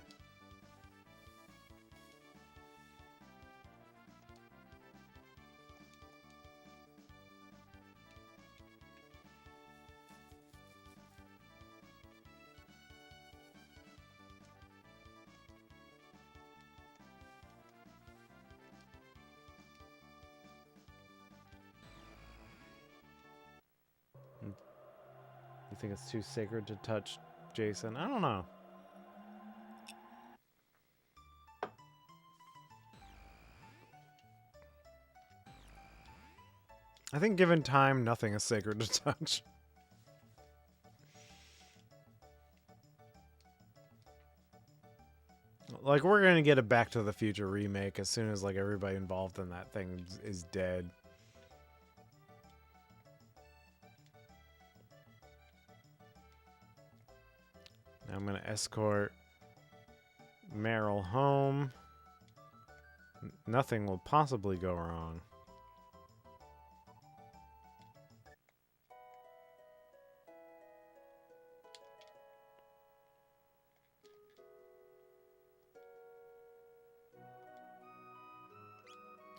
You think it's too sacred to touch Jason? I don't know. I think given time, nothing is sacred to touch. Like, we're gonna get a Back to the Future remake as soon as, like, everybody involved in that thing is dead. Now I'm gonna escort Meryl home. Nothing will possibly go wrong.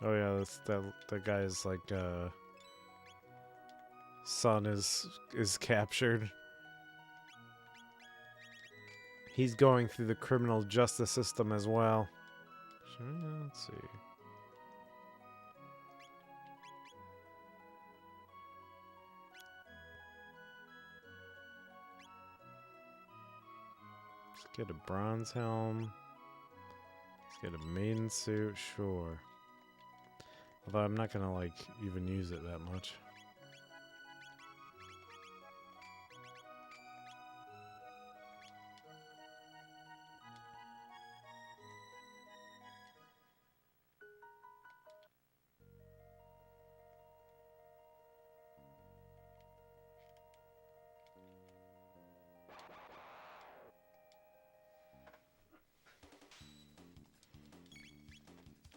Oh yeah, that guy's like son is captured. He's going through the criminal justice system as well. Let's see. Let's get a bronze helm. Let's get a maiden suit, sure. Although I'm not gonna, like, even use it that much.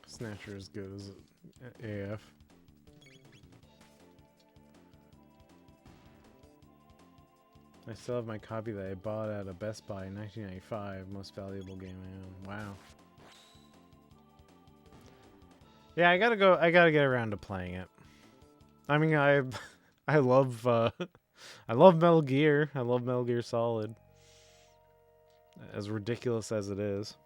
Snatcher is good as AF. I still have my copy that I bought at a Best Buy in 1995. Most valuable game I own. Wow. Yeah, I gotta get around to playing it. I mean, I love I love Metal Gear. I love Metal Gear Solid. As ridiculous as it is.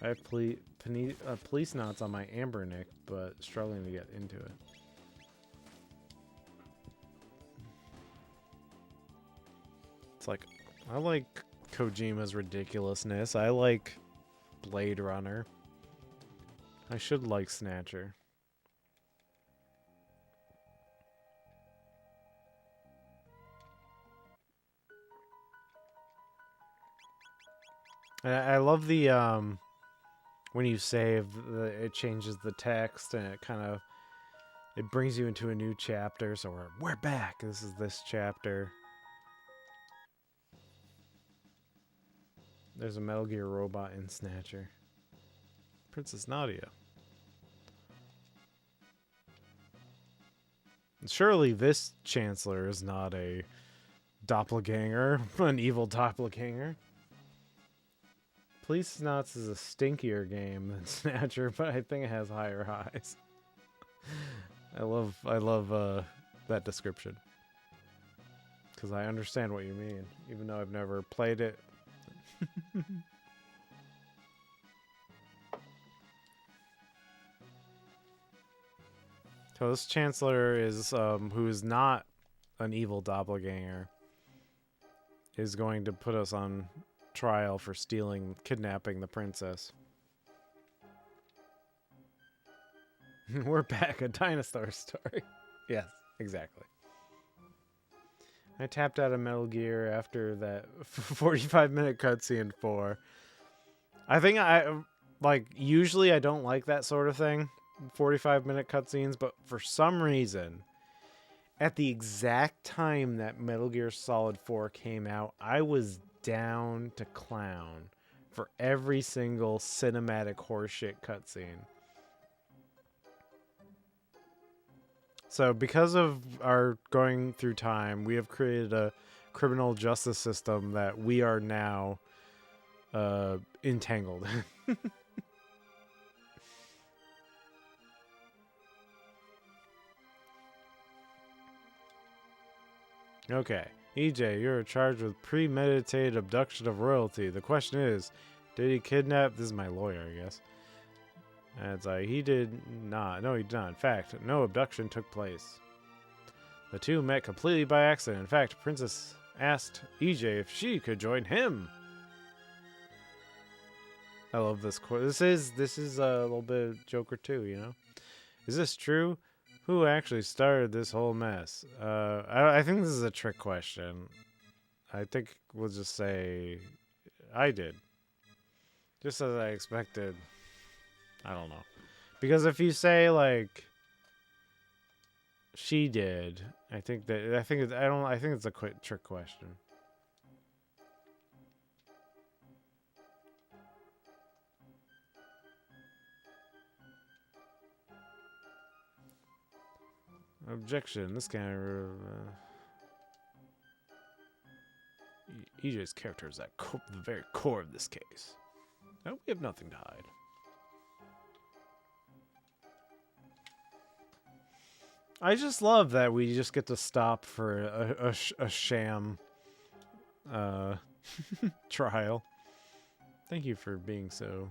I have police knots on my Amber Nick, but struggling to get into it. It's like, I like Kojima's ridiculousness. I like Blade Runner. I should like Snatcher. I love the when you save, it changes the text and it brings you into a new chapter. So we're back. This is this chapter. There's a Metal Gear robot in Snatcher. Princess Nadia. Surely this Chancellor is not a doppelganger, an evil doppelganger. Police Knots is a stinkier game than Snatcher, but I think it has higher highs. I love that description. Because I understand what you mean, even though I've never played it. So this Chancellor is, who is not an evil doppelganger, is going to put us on trial for kidnapping the princess. We're back, a dinosaur story. Yes, exactly. I tapped out of Metal Gear after that 45-minute cutscene 4. I think usually I don't like that sort of thing, 45-minute cutscenes, but for some reason, at the exact time that Metal Gear Solid 4 came out, I was down to clown for every single cinematic horseshit cutscene. So because of our going through time, we have created a criminal justice system that we are now entangled in. Okay. EJ, you're charged with premeditated abduction of royalty. The question is, did he kidnap? This is my lawyer, I guess. And it's like, he did not. No, he did not. In fact, no abduction took place. The two met completely by accident. In fact, Princess asked EJ if she could join him. I love this quote. This is a little bit of Joker too, you know? Is this true? Who actually started this whole mess? I think this is a trick question. I think we'll just say I did. Just as I expected. I don't know. Because if you say like she did, I think it's a quick trick question. Objection. This guy. EJ's character is at the very core of this case. No, we have nothing to hide. I just love that we just get to stop for a sham trial. Thank you for being so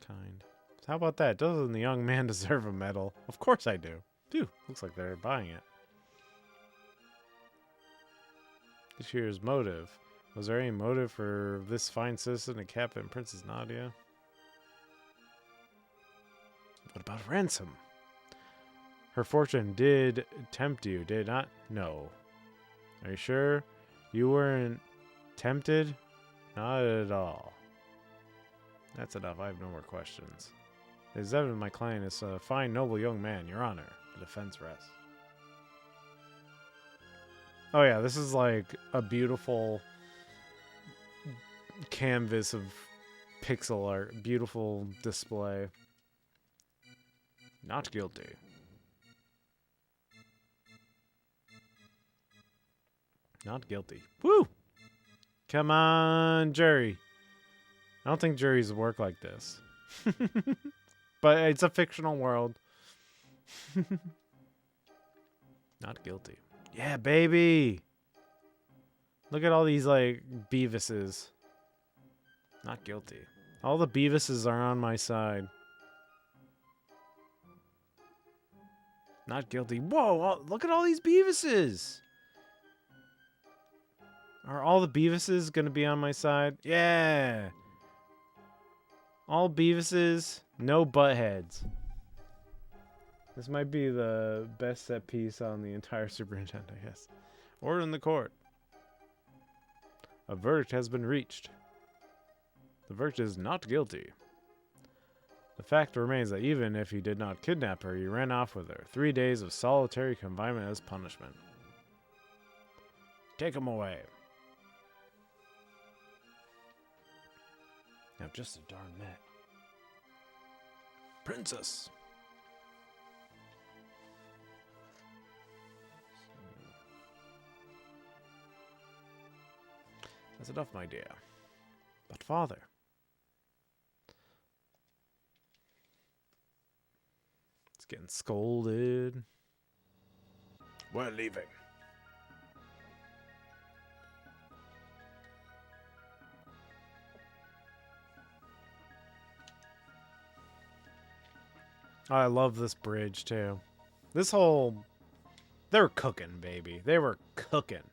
kind. How about that? Doesn't the young man deserve a medal? Of course I do. Dude, looks like they're buying it. This year's motive. Was there any motive for this fine citizen to cap in Princess Nadia? What about ransom? Her fortune did tempt you, did it not? No. Are you sure you weren't tempted? Not at all. That's enough. I have no more questions. It is evident my client is a fine, noble young man, Your Honor. The defense rests. Oh yeah, this is like a beautiful canvas of pixel art. Beautiful display. Not guilty. Not guilty. Woo! Come on, jury. I don't think juries work like this. But it's a fictional world. Not guilty. Yeah, baby! Look at all these, like, Beavises. Not guilty. All the Beavises are on my side. Not guilty. Whoa! Look at all these Beavises! Are all the Beavises gonna be on my side? Yeah! All Beavises, no buttheads. This might be the best set piece on the entire Super Nintendo, I guess. Order in the court. A verdict has been reached. The verdict is not guilty. The fact remains that even if he did not kidnap her, he ran off with her. 3 days of solitary confinement as punishment. Take him away. Now just a darn net. Princess! That's enough, my dear. But father... It's getting scolded. We're leaving. I love this bridge, too. This whole... They were cooking, baby. They were cooking.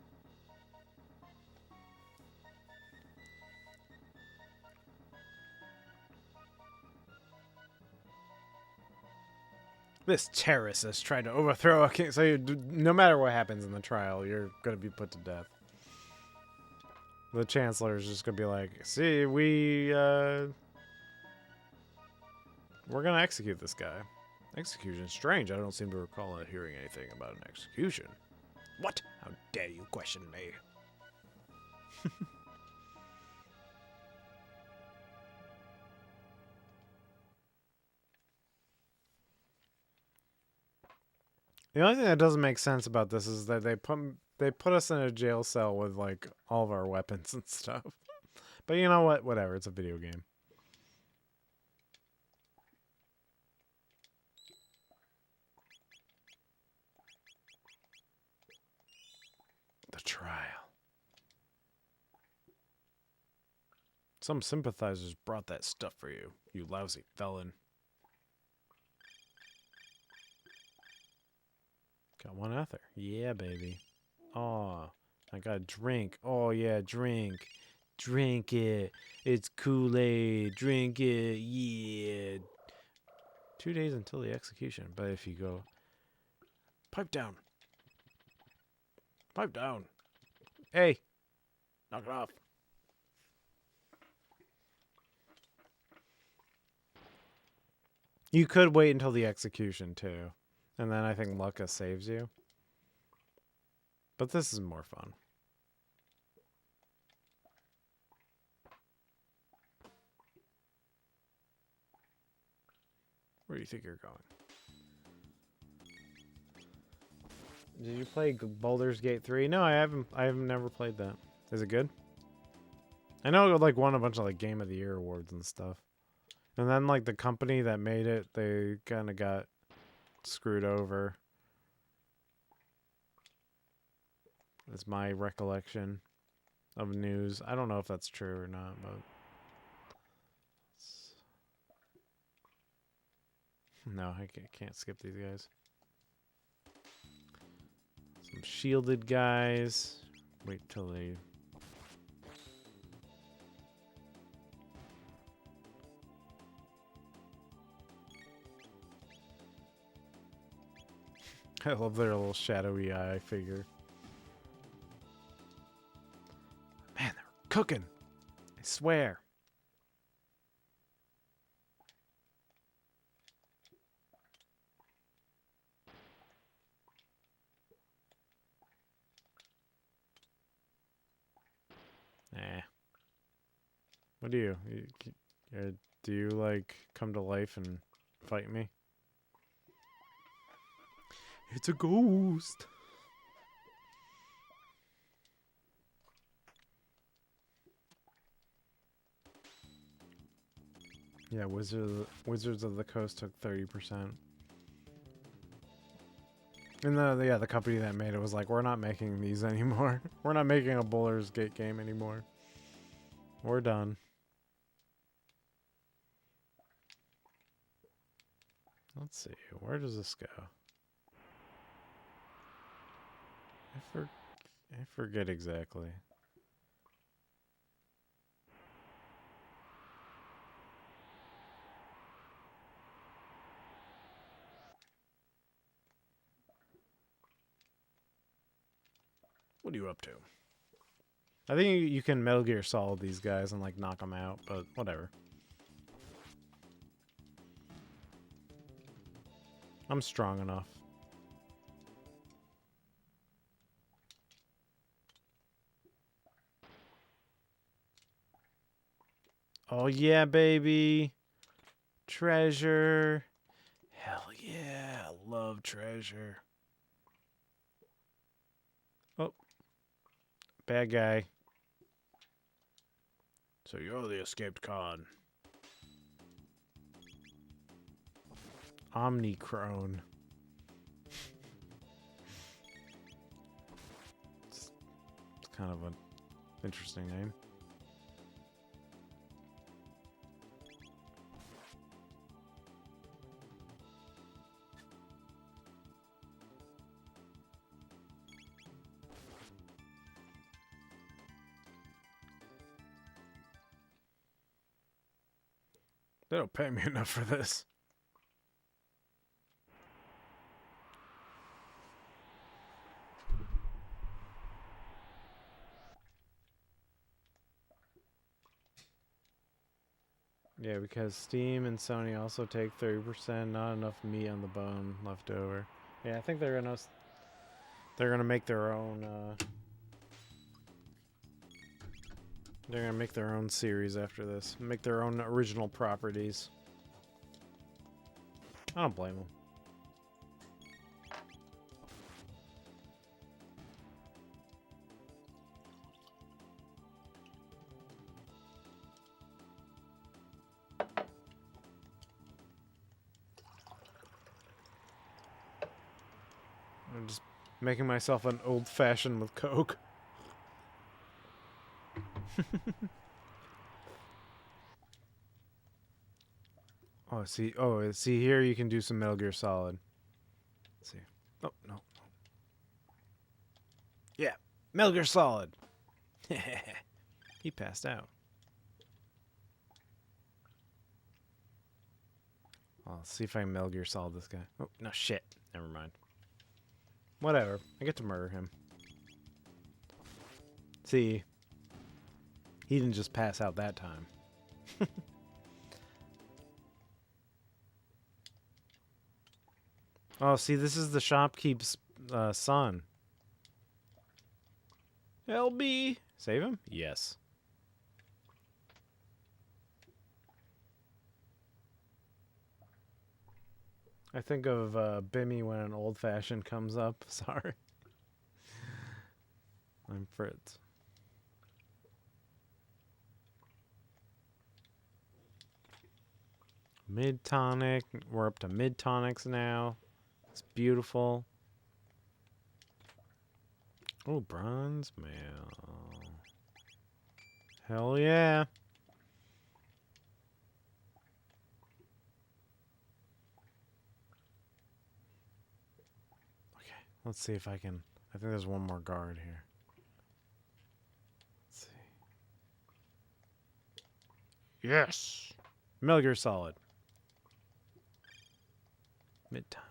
This terrorist is trying to overthrow a king. So no matter what happens in the trial, you're going to be put to death. The chancellor is just going to be like, see, we're going to execute this guy. Execution? Strange. I don't seem to recall hearing anything about an execution. What? How dare you question me? The only thing that doesn't make sense about this is that they put us in a jail cell with like all of our weapons and stuff. But you know what? Whatever. It's a video game. The trial. Some sympathizers brought that stuff for you, you lousy felon. Got one out there. Yeah, baby. Aw, I got a drink. Oh, yeah, drink. Drink it. It's Kool-Aid. Drink it. Yeah. 2 days until the execution. But if you go... Pipe down. Pipe down. Hey. Knock it off. You could wait until the execution, too. And then I think Lucca saves you. But this is more fun. Where do you think you're going? Did you play Baldur's Gate 3? No, I haven't. I've never played that. Is it good? I know it like won a bunch of like Game of the Year awards and stuff. And then like the company that made it, they kind of got screwed over. That's my recollection of news. I don't know if that's true or not, but no, I can't skip these guys. Some shielded guys. Wait till they... I love their little shadowy eye figure. Man, they're cooking. I swear. Nah. What do you? Do you like come to life and fight me? It's a ghost. Yeah, Wizards of the Coast took 30%. And the company that made it was like, we're not making these anymore. We're not making a Baldur's Gate game anymore. We're done. Let's see. Where does this go? I forget exactly. What are you up to? I think you can Metal Gear Solid these guys and like knock them out, but whatever. I'm strong enough. Oh yeah, baby. Treasure. Hell yeah, I love treasure. Oh. Bad guy. So you're the escaped con. Omnicrone. It's kind of an interesting name. They don't pay me enough for this. Yeah, because Steam and Sony also take 30%, not enough meat on the bone left over. Yeah, I think they're gonna... They're gonna make their own. They're gonna make their own series after this. Make their own original properties. I don't blame them. I'm just making myself an old-fashioned with Coke. See here you can do some Metal Gear Solid. Let's see. Oh, no. Yeah, Metal Gear Solid. He passed out. I'll see if I can Metal Gear Solid this guy. Oh, no, shit. Never mind. Whatever. I get to murder him. See, he didn't just pass out that time. Oh, see, this is the shopkeep's son. LB. Save him? Yes. I think of Bimmy when an old-fashioned comes up. Sorry. I'm Fritz. Mid-tonic. We're up to mid-tonics now. It's beautiful. Oh, bronze mail. Hell yeah. Okay, let's see if I can. I think there's one more guard here. Let's see. Yes. Metal Gear Solid. Mid-tonic.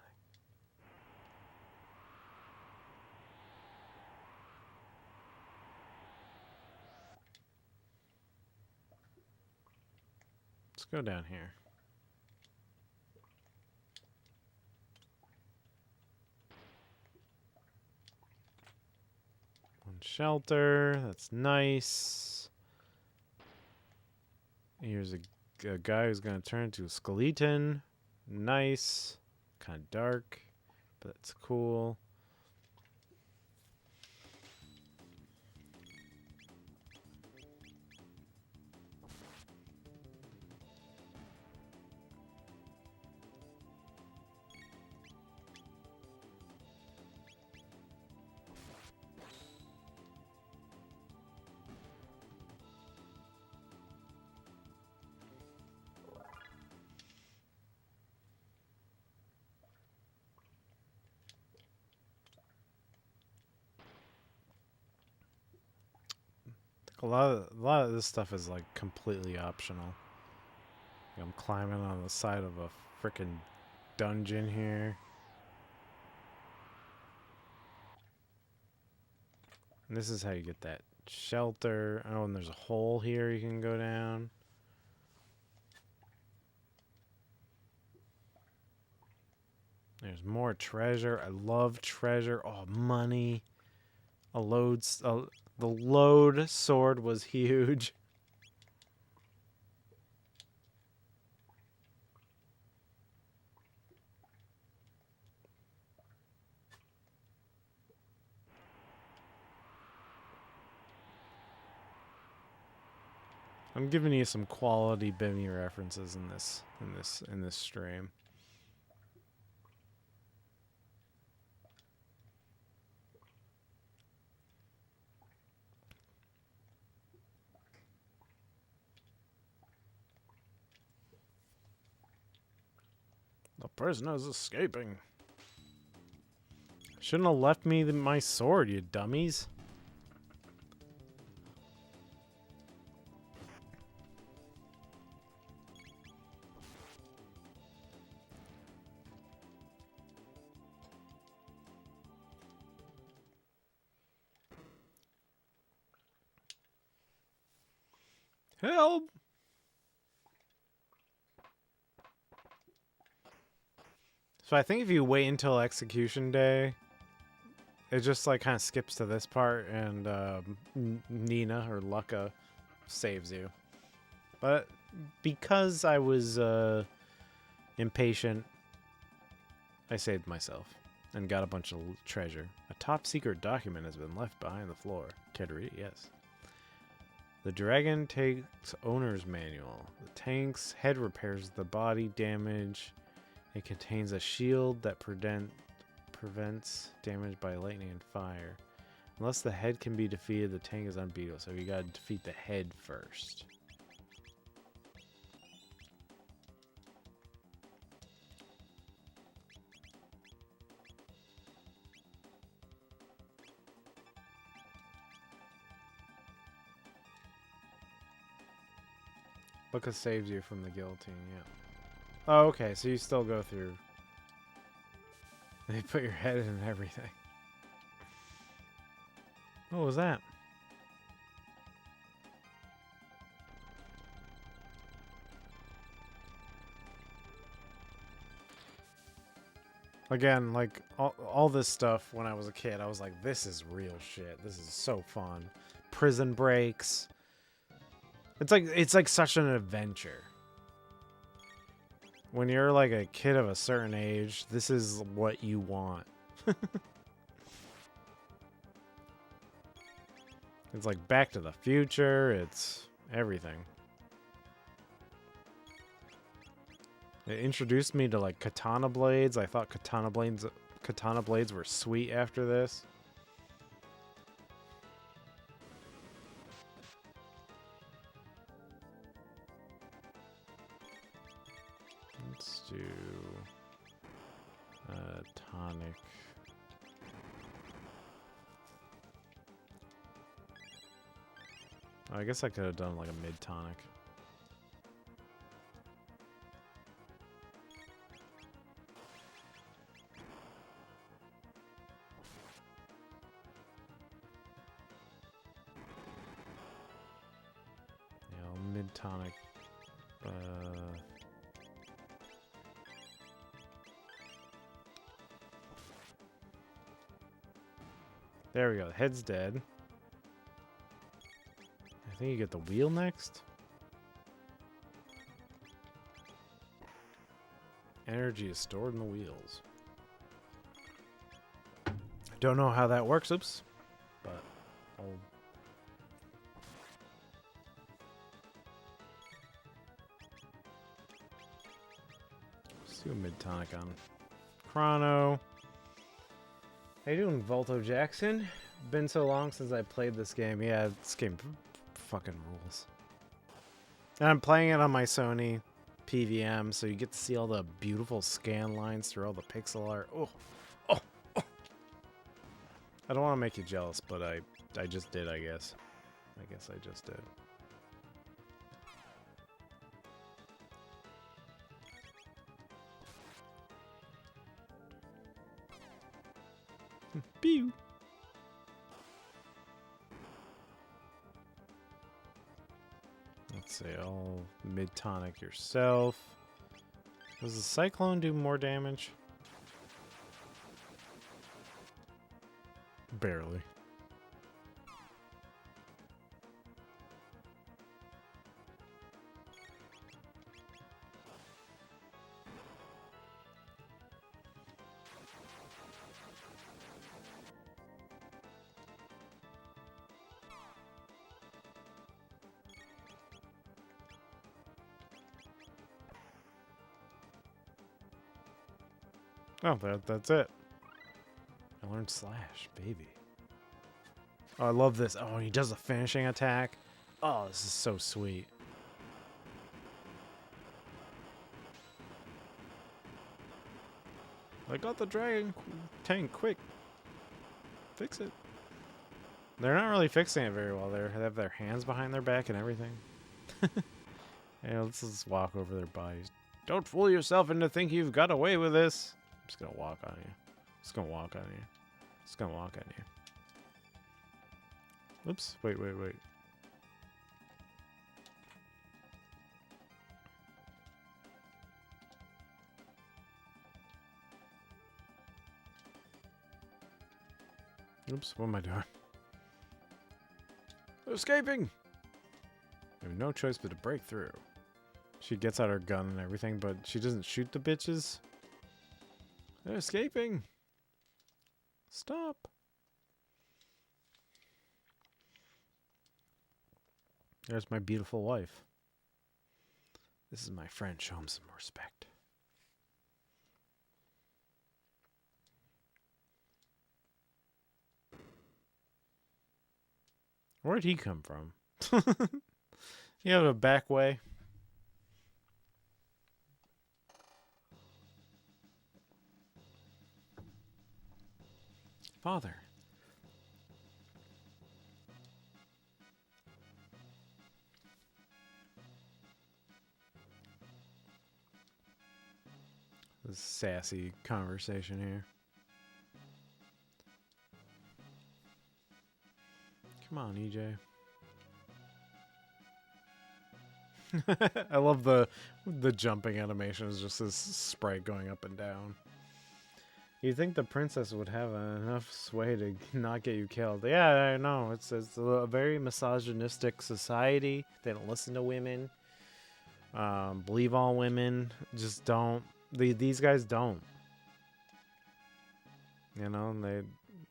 Let's go down here. One shelter. That's nice. Here's a guy who's going to turn into a skeleton. Nice. Kind of dark, but it's cool. A lot of this stuff is like completely optional. I'm climbing on the side of a freaking dungeon here. And this is how you get that shelter. Oh, and there's a hole here you can go down. There's more treasure. I love treasure. Oh, money. The load sword was huge. I'm giving you some quality Bimmy references in this stream. The prisoner's escaping. Shouldn't have left me my sword, you dummies. Help! So I think if you wait until execution day, it just like kind of skips to this part, and Nina or Lucca saves you. But because I was impatient, I saved myself and got a bunch of treasure. A top secret document has been left behind the floor. Care to read it? Yes. The dragon takes owner's manual. The tank's head repairs the body damage. It contains a shield that prevents damage by lightning and fire. Unless the head can be defeated, the tank is unbeatable. So you gotta defeat the head first. Lucca saves you from the guillotine, yeah. Oh, okay, so you still go through. They put your head in and everything. What was that? Again, like, all this stuff when I was a kid, I was like, this is real shit. This is so fun. Prison breaks. It's like such an adventure. When you're like a kid of a certain age, this is what you want. It's like Back to the Future, it's everything. It introduced me to like katana blades. I thought katana blades were sweet after this. Let's do tonic. Oh, I guess I could have done like a mid tonic. Yeah, mid tonic. There we go. The head's dead. I think you get the wheel next. Energy is stored in the wheels. Don't know how that works, oops. But I'll... Let's do a mid-tonic on Chrono. How you doing, Volto Jackson? Been so long since I played this game. Yeah, this game fucking rules. And I'm playing it on my Sony PVM, so you get to see all the beautiful scan lines through all the pixel art. Oh, oh, oh. I don't want to make you jealous, but I just did, I guess. I guess I just did. Pew! Let's see, I'll mid-tonic yourself. Does the Cyclone do more damage? Barely. Oh, that's it. I learned Slash, baby. Oh, I love this. Oh, he does the finishing attack. Oh, this is so sweet. I got the dragon tank, quick. Fix it. They're not really fixing it very well. They have their hands behind their back and everything. Yeah, let's just walk over their bodies. Don't fool yourself into thinking you've got away with this. I'm just gonna walk on you. Just gonna walk on you. Just gonna walk on you. Oops. Wait. Oops, what am I doing? They're escaping! I have no choice but to break through. She gets out her gun and everything, but she doesn't shoot the bitches. They're escaping! Stop! There's my beautiful wife. This is my friend. Show him some respect. Where'd he come from? You have a back way? Father. This sassy conversation here. Come on, EJ. I love the jumping animation. Is just this sprite going up and down. You'd think the princess would have enough sway to not get you killed. Yeah, I know. It's a very misogynistic society. They don't listen to women. Believe all women. Just don't. These guys don't. You know,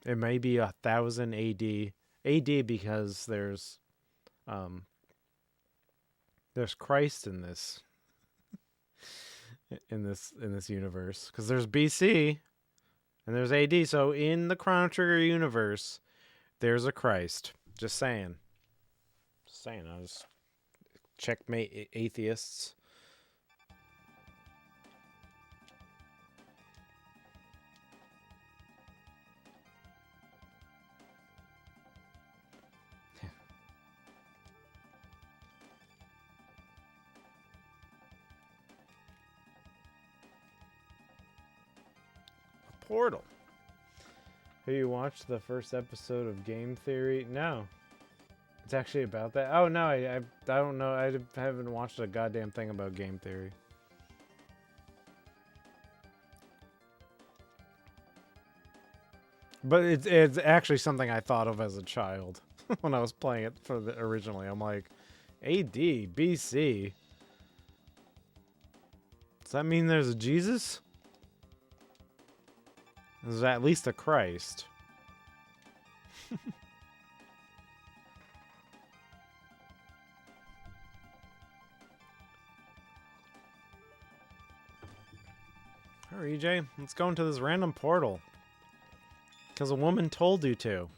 it may be 1000 AD. AD because there's Christ in this in this universe, because there's BC and there's AD. So in the Chrono Trigger universe, there's a Christ. Just saying. Just saying. I was checkmate atheists. Portal. Have you watched the first episode of Game Theory? No. It's actually about that. Oh no, I don't know. I haven't watched a goddamn thing about Game Theory. But it's actually something I thought of as a child when I was playing it originally. I'm like, AD, BC. Does that mean there's a Jesus? There's at least a Christ. Hurry, EJ. Let's go into this random portal. Because a woman told you to.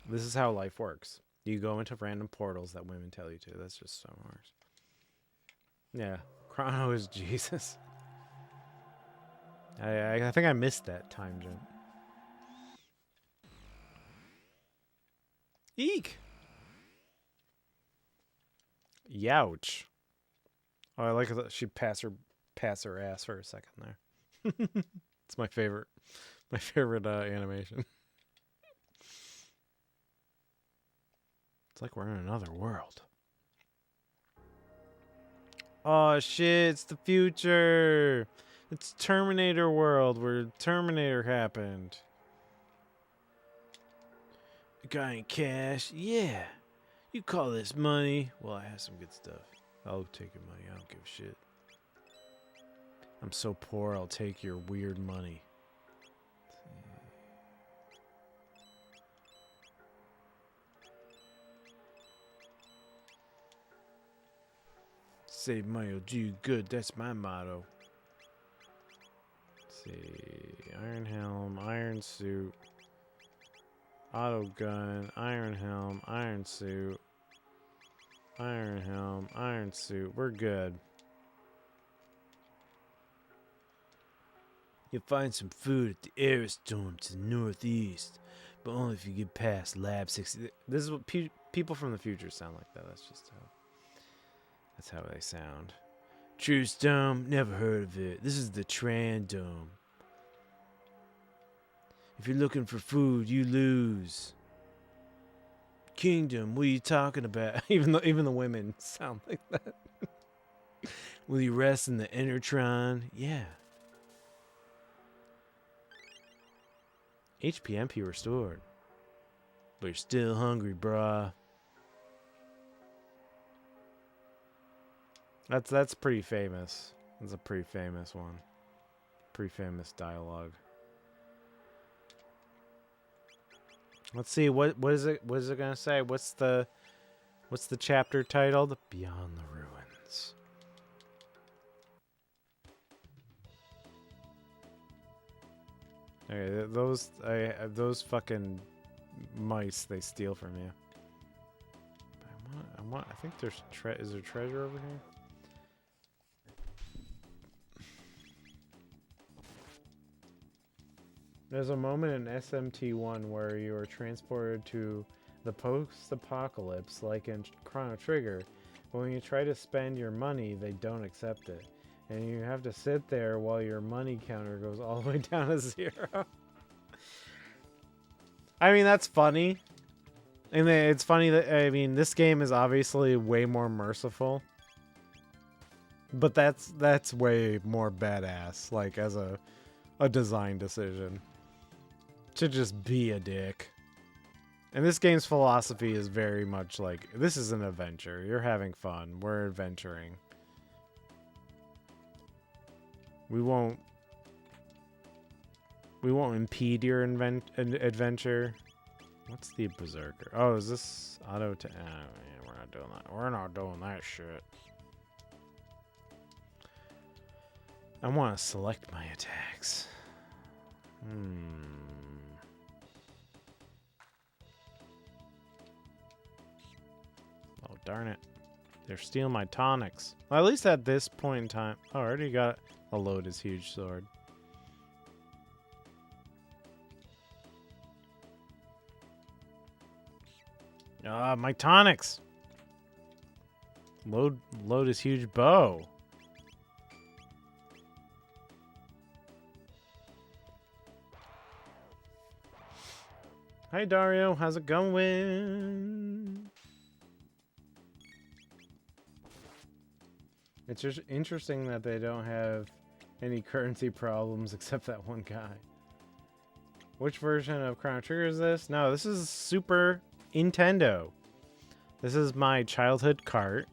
This is how life works. You go into random portals that women tell you to. That's just so hard. Yeah. Chrono is Jesus. I think I missed that time jump. Eek! Youch. Oh, I like that she pass her ass for a second there. It's my favorite animation. It's like we're in another world. Oh shit, it's the future. It's Terminator world where Terminator happened. You got any cash? Yeah. You call this money? Well, I have some good stuff. I'll take your money. I don't give a shit. I'm so poor, I'll take your weird money. Save money will do you good. That's my motto. Let's see. Iron helm, iron suit, auto gun, iron helm, iron suit, iron helm, iron suit. We're good. You'll find some food at the aerostorm to the northeast, but only if you get past Lab 60. This is what people from the future sound like. That's how they sound. Truce Dome, never heard of it. This is the Tran Dome. If you're looking for food, you lose. Kingdom, what are you talking about? Even the women sound like that. Will you rest in the Enertron? Yeah. HP MP restored. But you're still hungry, bruh. That's pretty famous. That's a pretty famous one. Pretty famous dialogue. Let's see, what is it gonna say? What's the chapter titled? Beyond the Ruins. Okay, those fucking mice they steal from you. I think there's is there treasure over here? There's a moment in SMT1 where you are transported to the post-apocalypse, like in Chrono Trigger, but when you try to spend your money, they don't accept it. And you have to sit there while your money counter goes all the way down to 0. I mean, that's funny. And it's funny that, I mean, this game is obviously way more merciful. But that's way more badass, like, as a design decision. To just be a dick. And this game's philosophy is very much like, this is an adventure. You're having fun. We're adventuring. We won't impede your adventure. What's the Berserker? Oh, is this auto to... we're not doing that. We're not doing that shit. I want to select my attacks. Oh, darn it. They're stealing my tonics. Well, at least at this point in time... Oh, I already got a load his huge sword. My tonics! Load his huge bow. Hi Dario, how's it going? It's just interesting that they don't have any currency problems except that one guy. Which version of Chrono Trigger is this? No, this is Super Nintendo. This is my childhood cart.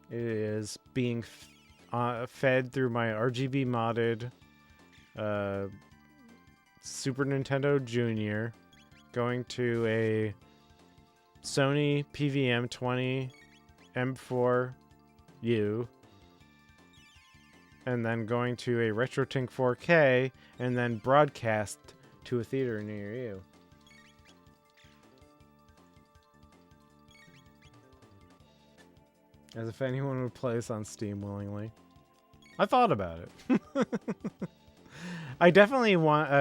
It is being fed through my RGB modded Super Nintendo Junior, going to a Sony PVM 20 M4U, and then going to a RetroTink 4K, and then broadcast to a theater near you. As if anyone would play this on Steam willingly. I thought about it. I definitely want...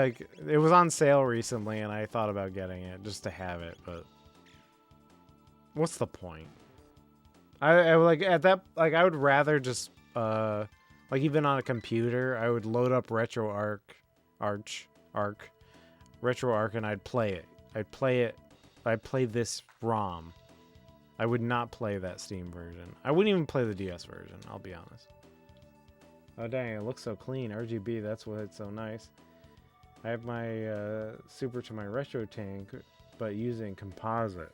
it was on sale recently, and I thought about getting it just to have it, but... What's the point? I like, at that... Like, I would rather just... like, even on a computer, I would load up RetroArch, and I'd play it. I'd play this ROM. I would not play that Steam version. I wouldn't even play the DS version, I'll be honest. Oh dang, it looks so clean. RGB, that's why it's so nice. I have my Super to my RetroTink, but using composite.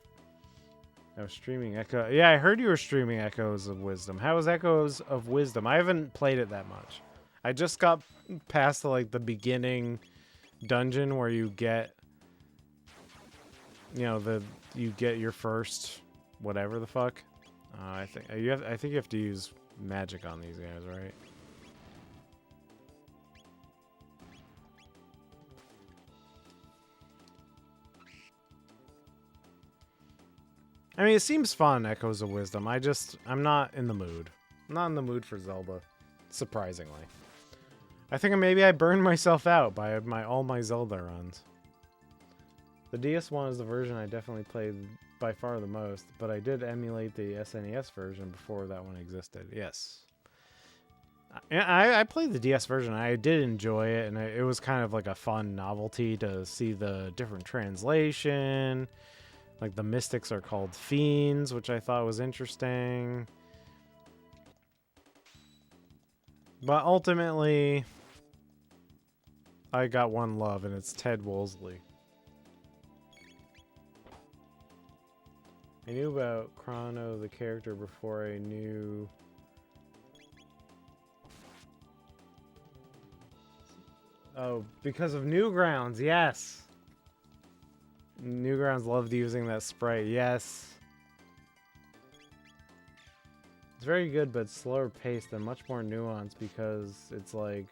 I was streaming Echo. Yeah, I heard you were streaming Echoes of Wisdom. How is Echoes of Wisdom? I haven't played it that much. I just got past the beginning dungeon where you get, you get your first whatever the fuck. I think you have to use magic on these guys, right? I mean, it seems fun, Echoes of Wisdom. I'm not in the mood. I'm not in the mood for Zelda, surprisingly. I think maybe I burned myself out by all my Zelda runs. The DS one is the version I definitely played by far the most, but I did emulate the SNES version before that one existed. Yes. I played the DS version. I did enjoy it, and it was kind of like a fun novelty to see the different translation. Like, the mystics are called fiends, which I thought was interesting. But ultimately, I got one love, and it's Ted Wolseley. I knew about Chrono, the character, before I knew... Oh, because of Newgrounds, yes! Newgrounds loved using that sprite, yes. It's very good, but slower paced and much more nuanced because it's like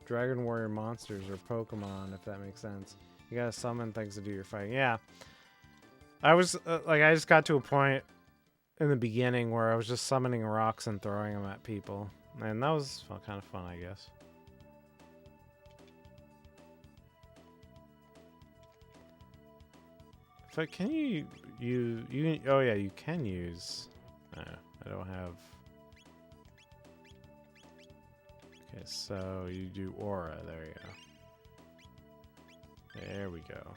Dragon Warrior monsters or Pokemon, if that makes sense. You gotta summon things to do your fighting. Yeah. I was, I just got to a point in the beginning where I was just summoning rocks and throwing them at people. And that was kind of fun, I guess. But can you oh yeah, you can use... I don't have... Okay, so you do aura. There you go. There we go.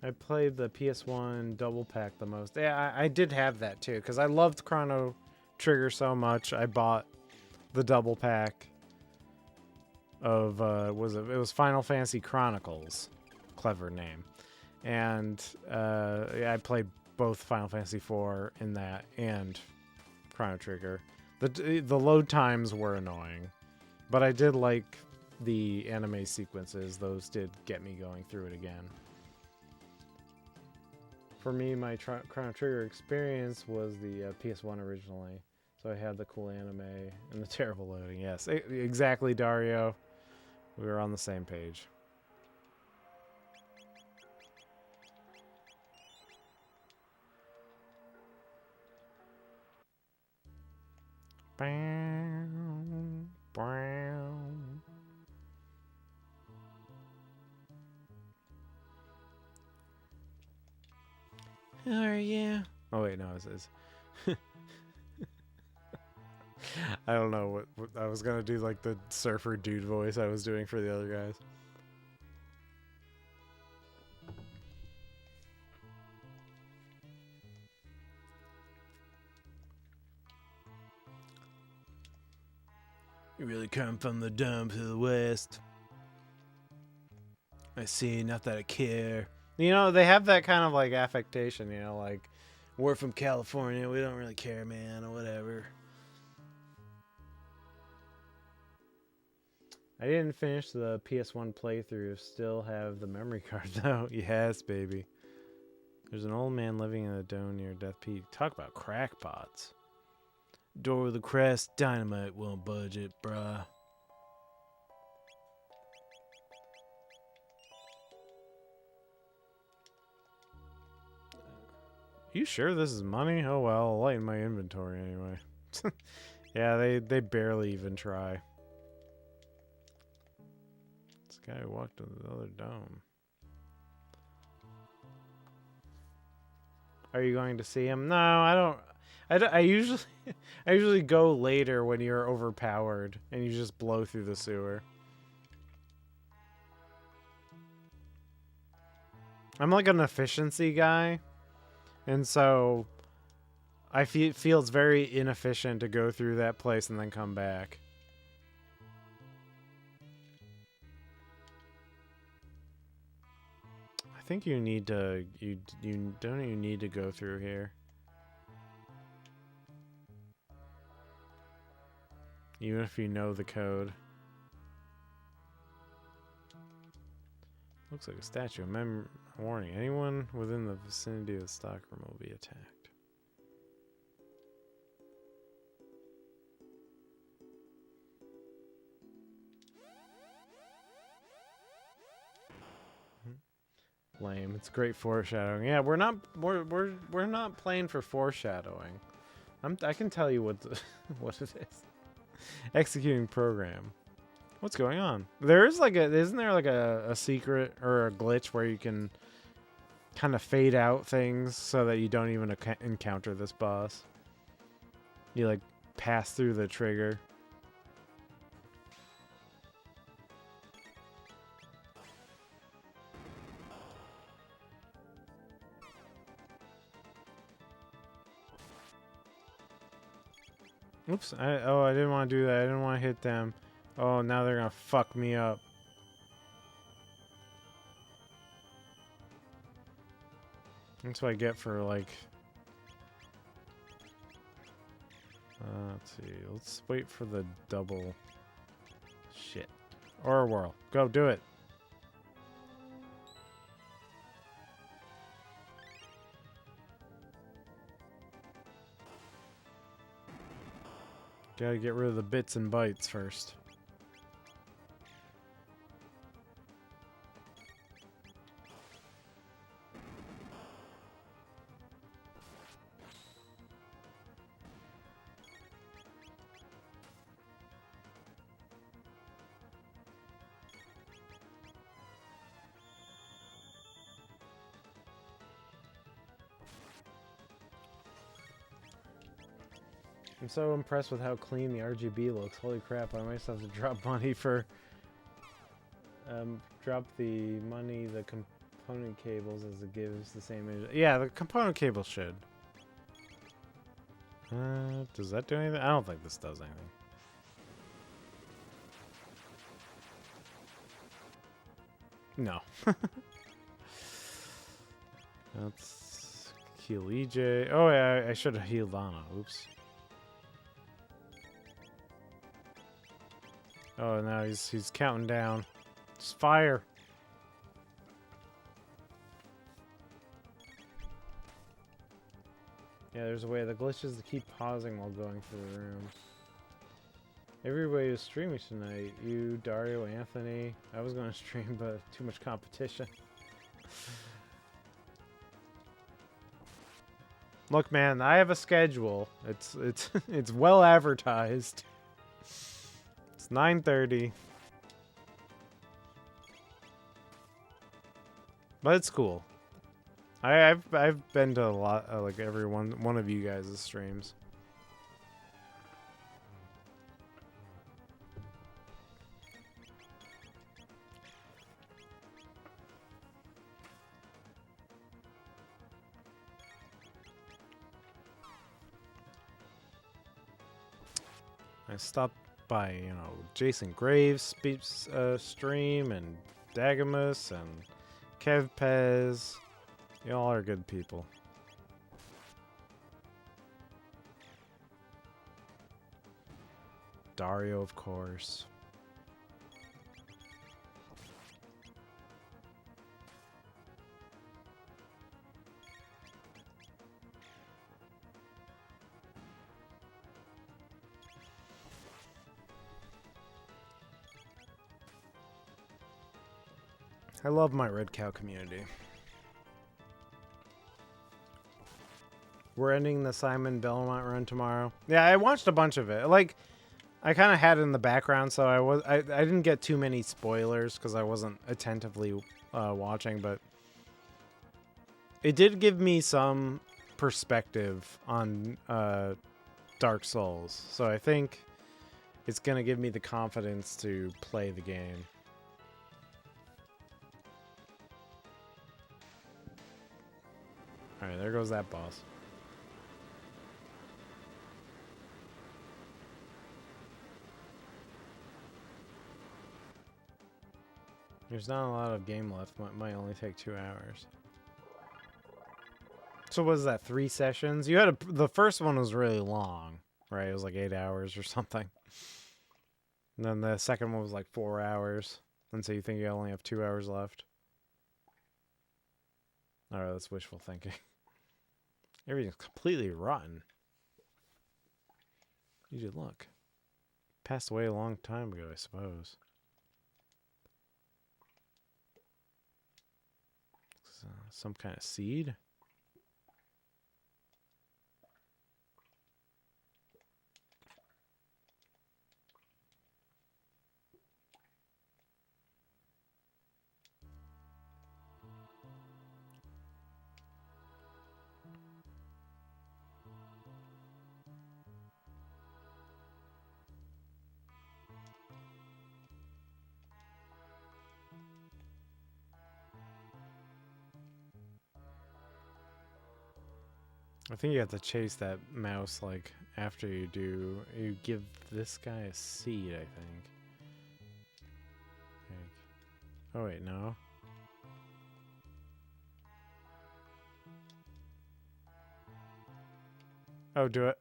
I played the PS1 double pack the most. Yeah, I did have that too, because I loved Chrono Trigger so much. I bought the double pack of it was Final Fantasy Chronicles, clever name, and yeah, I played both Final Fantasy IV in that and Chrono Trigger. The load times were annoying, but I did like the anime sequences. Those did get me going through it again. For me, my Chrono Trigger experience was the PS1 originally. So I had the cool anime and the terrible loading. Yes, exactly, Dario. We were on the same page. Brown, brown. How are you? Oh wait, no, it says. I don't know what I was gonna do, like the surfer dude voice I was doing for the other guys. You really come from the dump to the west. I see, not that I care. You know, they have that kind of like affectation, you know, like, we're from California, we don't really care, man, or whatever. I didn't finish the PS1 playthrough, still have the memory card though. Yes, baby. There's an old man living in a dome near Death Peak. Talk about crackpots. Door with a crest, dynamite won't budge it, bruh. You sure this is money? Oh well, I'll lighten my inventory anyway. Yeah, they barely even try. This guy walked to the other dome. Are you going to see him? No, I don't. I usually go later when you're overpowered and you just blow through the sewer. I'm like an efficiency guy, and so I feel it feels very inefficient to go through that place and then come back. I think you need to you don't even need to go through here. Even if you know the code. Looks like a statue. Warning, anyone within the vicinity of the stockroom will be attacked. Lame. It's great foreshadowing. Yeah, we're not playing for foreshadowing. I can tell you what what it is. Executing program. What's going on? There is like isn't there like a secret or a glitch where you can kind of fade out things so that you don't even encounter this boss? You like pass through the trigger. Oops. I didn't want to do that. I didn't want to hit them. Oh, now they're going to fuck me up. That's what I get for, like... let's see. Let's wait for the double... Shit. Or a whirl. Go, do it. Gotta get rid of the bits and bytes first. I'm so impressed with how clean the RGB looks. Holy crap, I might have to drop money for... drop the money, the component cables, as it gives the same image. Yeah, the component cable should. Does that do anything? I don't think this does anything. No. Let's heal EJ. Oh, yeah, I should have healed Anna. Oops. Oh, now he's counting down. Just fire. Yeah, there's a way. The glitch is to keep pausing while going through the room. Everybody is streaming tonight. You, Dario, Anthony. I was going to stream, but too much competition. Look, man, I have a schedule. It's well advertised. It's 9:30. But it's cool. I've been to a lot, like every one of you guys' streams. I stopped by, you know, Jason Graves' stream and Dagamus and Kev Pez. Y'all are good people. Dario, of course. I love my Red Cow community. We're ending the Simon Belmont run tomorrow. Yeah, I watched a bunch of it. Like, I kind of had it in the background, so I didn't get too many spoilers because I wasn't attentively watching, but it did give me some perspective on Dark Souls. So I think it's gonna give me the confidence to play the game. All right, there goes that boss. There's not a lot of game left. Might only take 2 hours. So what is that, 3 sessions? You had the first one was really long, right? It was like 8 hours or something. And then the second one was like 4 hours. And so you think you only have 2 hours left? Alright, that's wishful thinking. Everything's completely rotten. You should look. Passed away a long time ago, I suppose. Some kind of seed? I think you have to chase that mouse, like, after you do. You give this guy a seed, I think. Oh, wait, no. Oh, do it.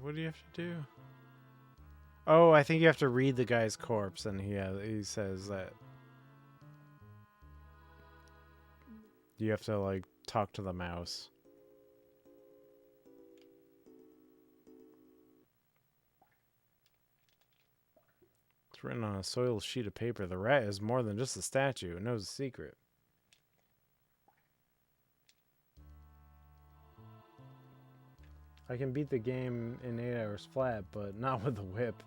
What do you have to do? Oh, I think you have to read the guy's corpse, and he says that you have to, like, talk to the mouse. It's written on a soiled sheet of paper. The rat is more than just a statue. It knows a secret. I can beat the game in 8 hours flat, but not with the whip.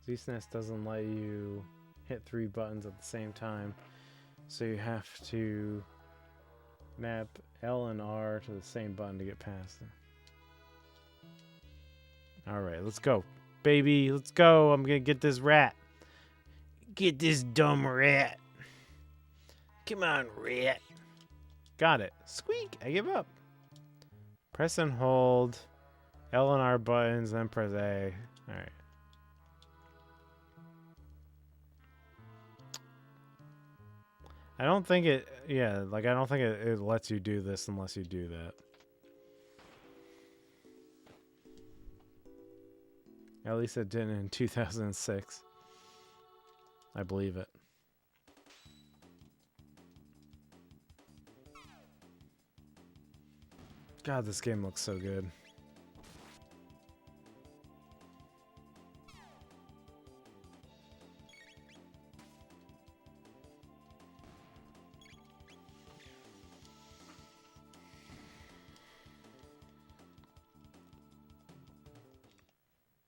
Z-SNES doesn't let you hit 3 buttons at the same time, so you have to map L and R to the same button to get past them. Alright, let's go. Baby, let's go. I'm gonna get this rat. Get this dumb rat. Come on, rat. Got it. Squeak! I give up. Press and hold L and R buttons, then press A. Alright. I don't think it, yeah, like I don't think it lets you do this unless you do that. At least it didn't in 2006. I believe it. God, this game looks so good.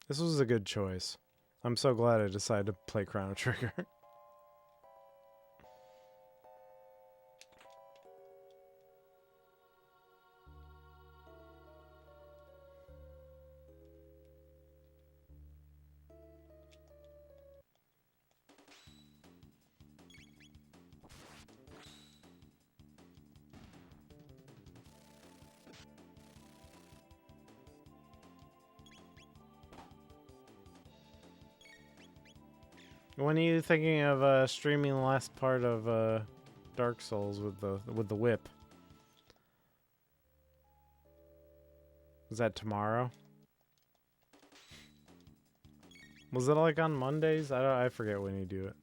This was a good choice. I'm so glad I decided to play Chrono Trigger. When are you thinking of streaming the last part of Dark Souls with the whip? Is that tomorrow? Was it like on Mondays? I forget when you do it.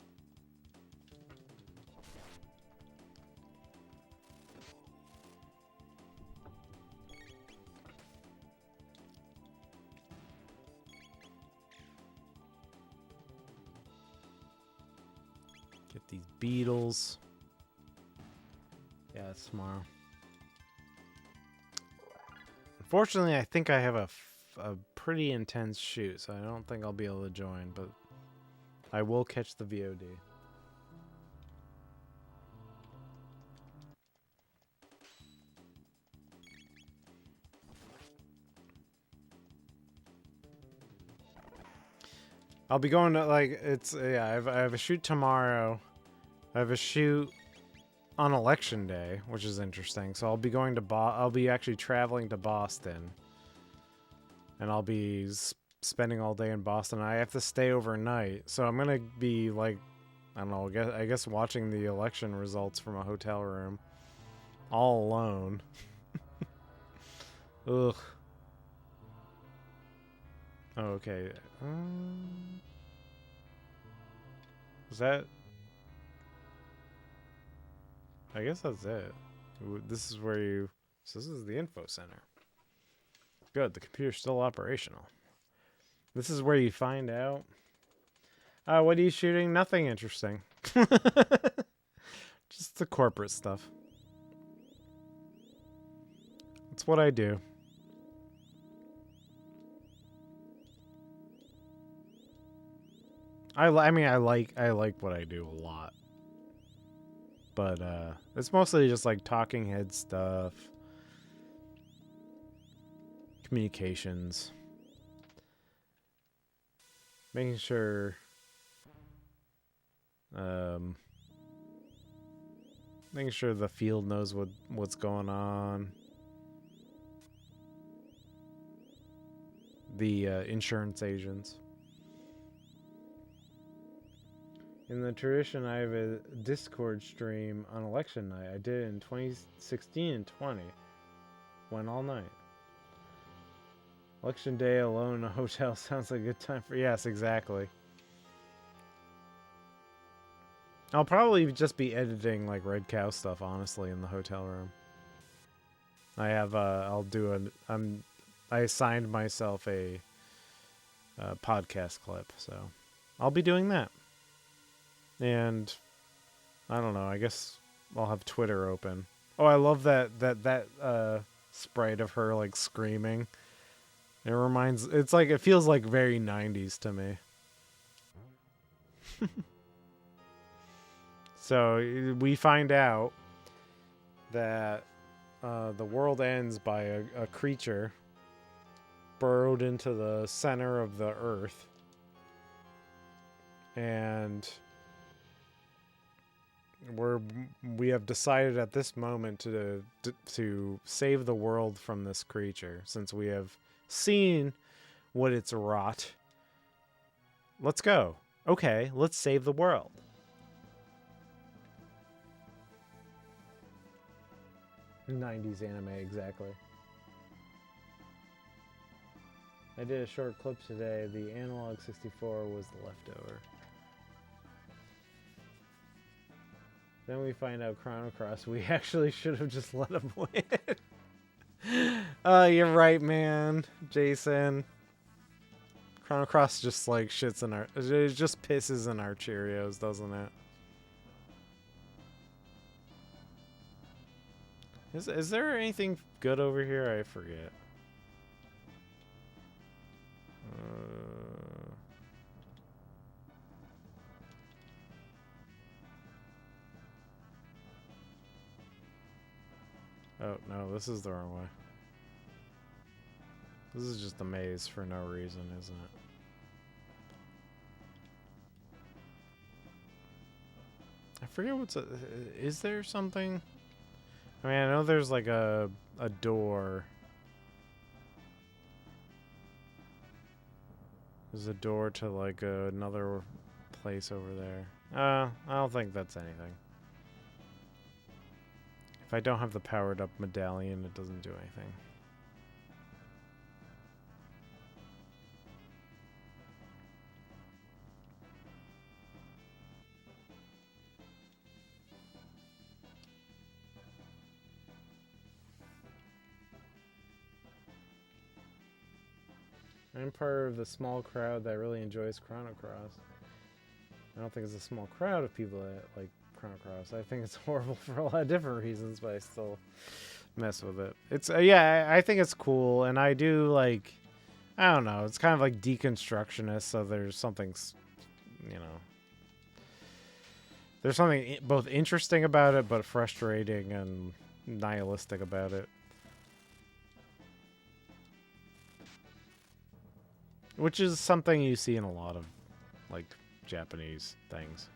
Get these beetles. Yeah, it's tomorrow. Unfortunately, I think I have a pretty intense shoot, so I don't think I'll be able to join, but I will catch the VOD. I'll be going to, like, it's, yeah, I have a shoot tomorrow. I have a shoot on election day, which is interesting. So I'll be going to I'll be actually traveling to Boston. And I'll be spending all day in Boston. I have to stay overnight. So I'm going to be, like, I don't know, I guess watching the election results from a hotel room. All alone. Ugh. Oh, okay. Is that... I guess that's it. This is where you... So this is the info center. Good, the computer's still operational. This is where you find out... what are you shooting? Nothing interesting. Just the corporate stuff. It's what I do. I mean, I like what I do a lot. But, it's mostly just, like, talking head stuff. Communications. Making sure Making sure the field knows what's going on. The insurance agents. In the tradition, I have a Discord stream on election night. I did it in 2016 and 20. Went all night. Election day alone in a hotel sounds like a good time for... Yes, exactly. I'll probably just be editing like Red Cow stuff, honestly, in the hotel room. I have, I'll do I assigned myself a podcast clip, so I'll be doing that. And I don't know, I guess I'll have Twitter open. Oh, I love that sprite of her like screaming. It's like, it feels like very 90s to me. So we find out that the world ends by a creature burrowed into the center of the earth. And we have decided at this moment to save the world from this creature, since we have seen what it's wrought. Let's go. Okay, let's save the world. '90s anime, exactly. I did a short clip today. The Analog 64 was the leftover. Then we find out Chrono Cross. We actually should have just let him win. You're right, man, Jason. Chrono Cross just like shits in our... It just pisses in our Cheerios, doesn't it? Is there anything good over here? I forget. Oh, no, this is the wrong way. This is just a maze for no reason, isn't it? I forget what's... Is there something... I mean, I know there's like a door. There's a door to like another place over there. I don't think that's anything. If I don't have the powered up medallion, it doesn't do anything. I'm part of the small crowd that really enjoys Chrono Cross. I don't think it's a small crowd of people that like Chrono Cross. I think it's horrible for a lot of different reasons, but I still mess with it. It's yeah, I think it's cool, and I do like... I don't know. It's kind of like deconstructionist, so there's something, you know... There's something both interesting about it, but frustrating and nihilistic about it. Which is something you see in a lot of, like, Japanese things.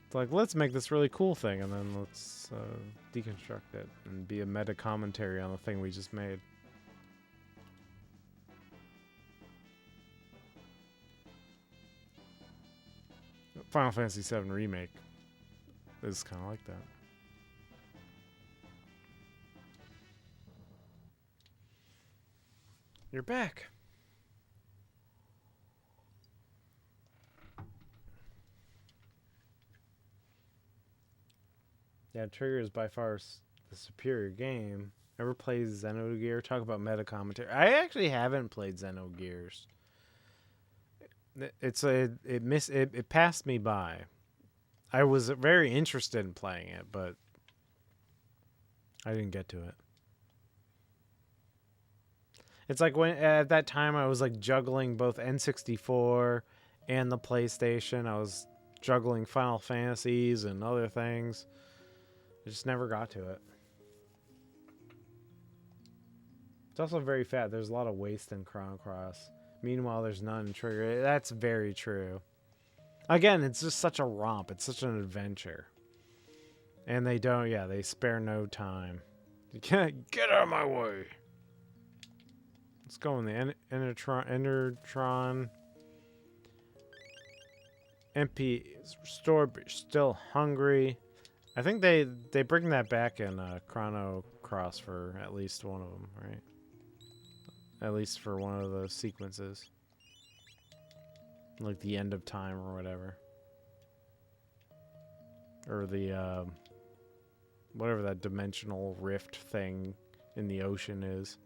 It's like, let's make this really cool thing, and then let's deconstruct it and be a meta commentary on the thing we just made. Final Fantasy VII Remake is kind of like that. You're back. Yeah, Trigger is by far the superior game. Ever played Xenogears? Talk about meta commentary. I actually haven't played Xenogears. It passed me by. I was very interested in playing it, but I didn't get to it. It's like when at that time I was like juggling both N64 and the PlayStation. I was juggling Final Fantasies and other things. I just never got to it. It's also very fat. There's a lot of waste in Chrono Cross. Meanwhile, there's none in Trigger. That's very true. Again, it's just such a romp. It's such an adventure. And they don't, yeah, they spare no time. You can't get out of my way. Let's go in the Enertron. MP store, still hungry. I think they bring that back in Chrono Cross for at least one of them, right? At least for one of the sequences. Like the end of time or whatever. Or the, whatever that dimensional rift thing in the ocean is.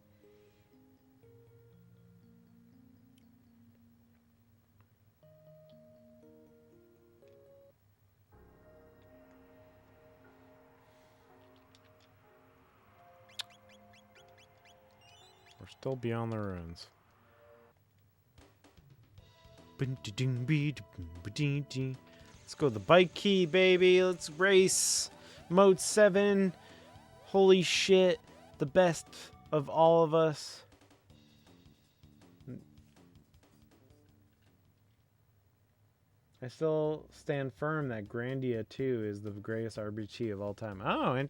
We're still beyond the ruins. Let's go to the bike key, baby. Let's race. Mode 7. Holy shit. The best of all of us. I still stand firm that Grandia 2 is the greatest RPG of all time. Oh, and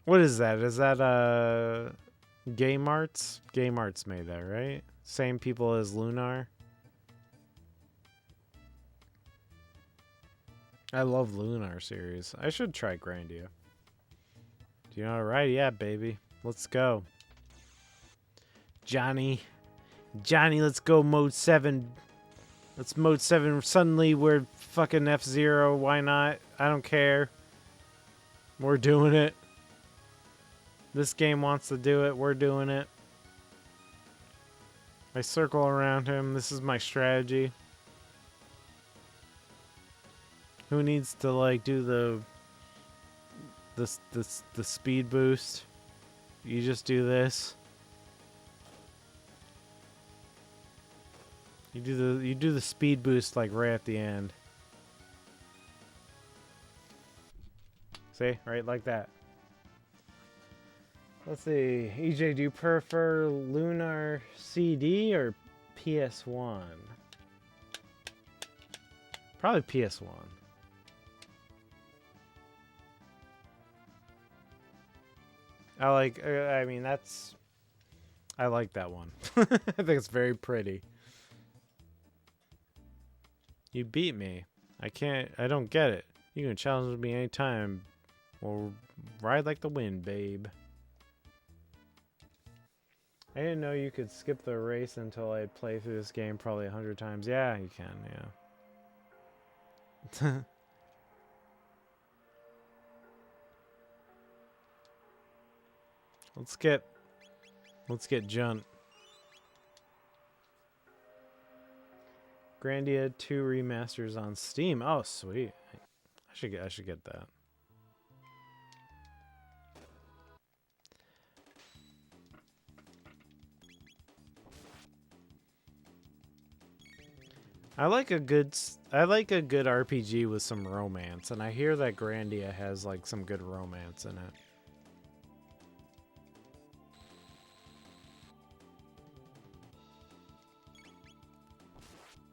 what is that? Is that Game Arts? Game Arts made that, right? Same people as Lunar. I love Lunar series. I should try Grandia. Do you know how to ride? Yeah, baby. Let's go. Johnny, let's go mode 7. Let's mode 7. Suddenly we're fucking F-Zero. Why not? I don't care. We're doing it. This game wants to do it. We're doing it. I circle around him. This is my strategy. Who needs to like do the speed boost? You just do this. You do the speed boost like right at the end. See? Right like that. Let's see. EJ, do you prefer Lunar CD or PS1? Probably PS1. I mean, I like that one. I think it's very pretty. You beat me. I don't get it. You can challenge me anytime. We'll ride like the wind, babe. I didn't know you could skip the race until I play through this game probably 100 times. Yeah, you can, yeah. Let's get Junt. Grandia 2 remasters on Steam. Oh, sweet. I should get that. I like a good RPG with some romance, and I hear that Grandia has like some good romance in it.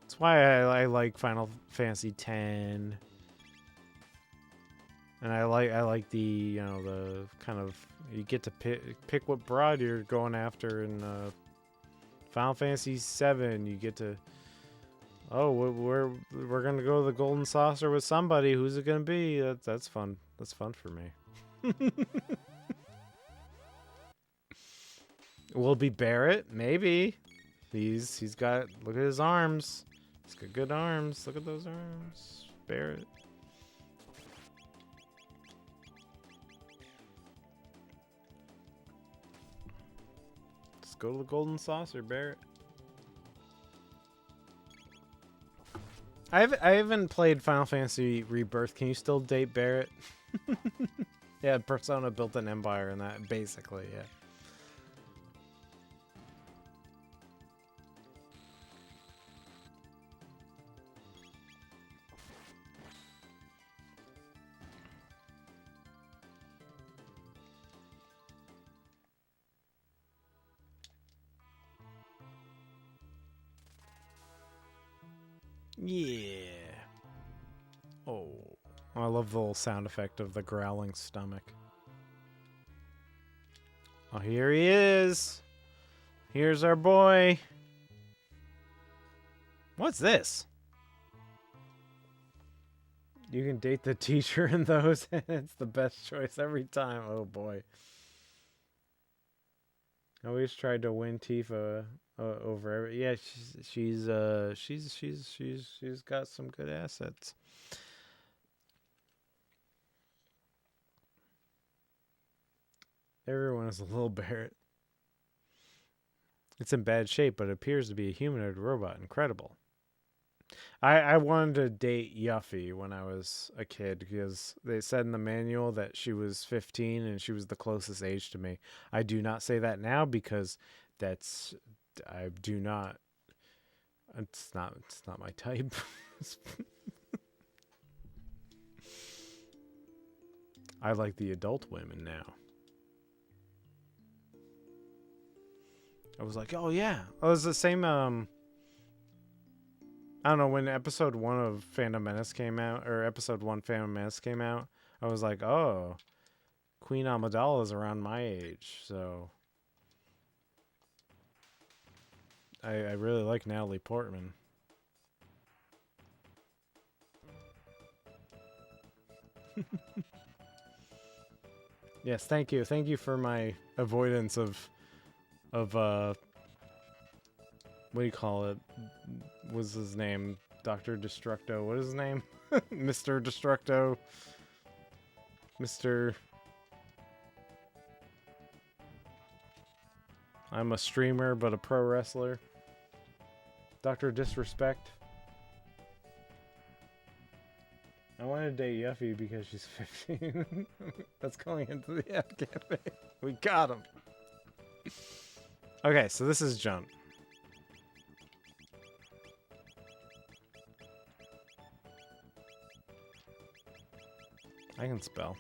That's why I like Final Fantasy X. And I like the, the kind of, you get to pick what broad you're going after in Final Fantasy VII. You get to, oh, we're gonna go to the Golden Saucer with somebody. Who's it gonna be? That's fun. That's fun for me. Will it be Barrett? Maybe. He's got, look at his arms. He's got good arms. Look at those arms. Barrett. Let's go to the Golden Saucer, Barrett. I haven't played Final Fantasy Rebirth. Can you still date Barrett? Yeah, Persona built an empire in that, basically, yeah. Yeah. Oh. I love the little sound effect of the growling stomach. Oh, here he is. Here's our boy. What's this? You can date the teacher in those, and it's the best choice every time. Oh boy. I always tried to win Tifa over every. Yeah, she's got some good assets. Everyone is a little Barrett. It's in bad shape, but it appears to be a humanoid robot. Incredible. I wanted to date Yuffie when I was a kid because they said in the manual that she was 15 and she was the closest age to me. I do not say that now because I do not. It's not my type. I like the adult women now. I was like, oh yeah. Oh, it was the same I don't know, when episode 1 of Phantom Menace came out, or episode 1 Phantom Menace came out, I was like, oh, Queen Amidala is around my age, so I really like Natalie Portman. Yes, thank you. Thank you for my avoidance of what do you call it? What's his name? Dr. Destructo. What is his name? Mr. Destructo. Mr. I'm a streamer, but a pro wrestler. Dr. Disrespect. I want to date Yuffie because she's 15. That's going into the ad cafe. We got him. Okay, so this is Jump. I can spell.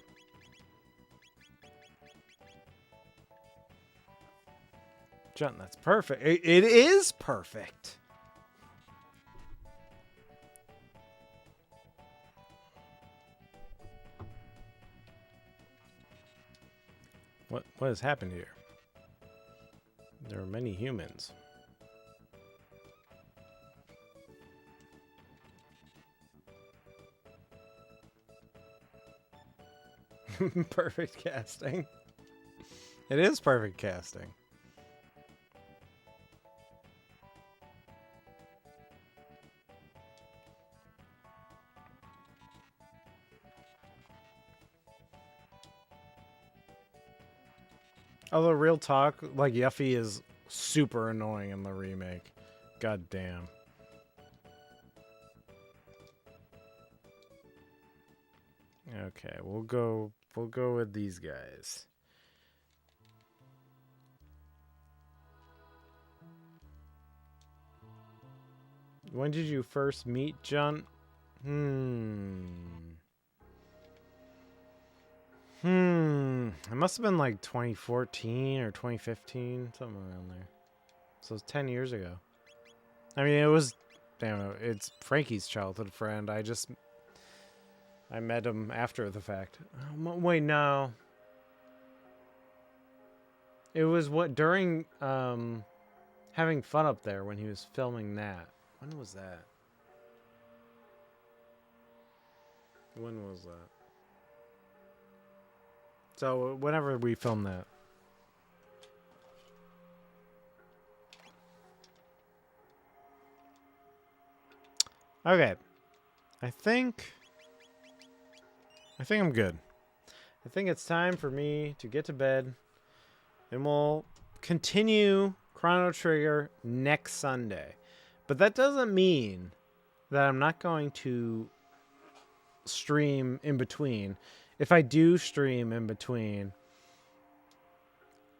Jump, that's perfect. It is perfect. What has happened here? There are many humans. Perfect casting. It is perfect casting. Although real talk, like Yuffie is super annoying in the remake. God damn. Okay, we'll go with these guys. When did you first meet Junt? It must have been like 2014 or 2015, something around there. So it's 10 years ago. I mean, it was, damn it, it's Frankie's childhood friend. I met him after the fact. Wait, no. It was during having fun up there when he was filming that. When was that? When was that? So whenever we filmed that. Okay. I think I'm good. I think it's time for me to get to bed. And we'll continue Chrono Trigger next Sunday. But that doesn't mean that I'm not going to stream in between. If I do stream in between,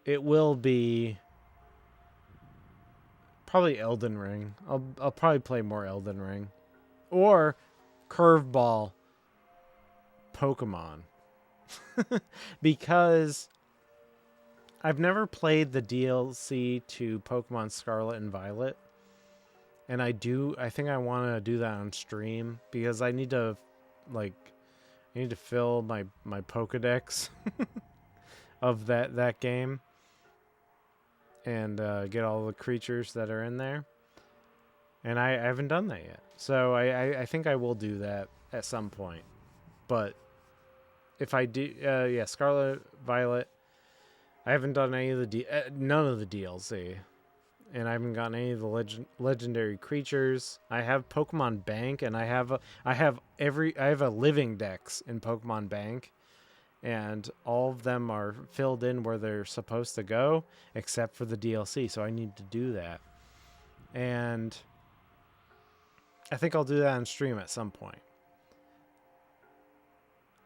it will be probably Elden Ring. I'll probably play more Elden Ring. Or Curveball Pokemon. Because I've never played the DLC to Pokemon Scarlet and Violet. And I think I want to do that on stream because I need to, like, fill my Pokedex of that game and get all the creatures that are in there. And I haven't done that yet. So I think I will do that at some point. But if I do, yeah, Scarlet Violet, I haven't done any of the none of the DLC. And I haven't gotten any of the legendary creatures. I have Pokemon Bank, and I have a living dex in Pokemon Bank, and all of them are filled in where they're supposed to go, except for the DLC. So I need to do that, and I think I'll do that on stream at some point.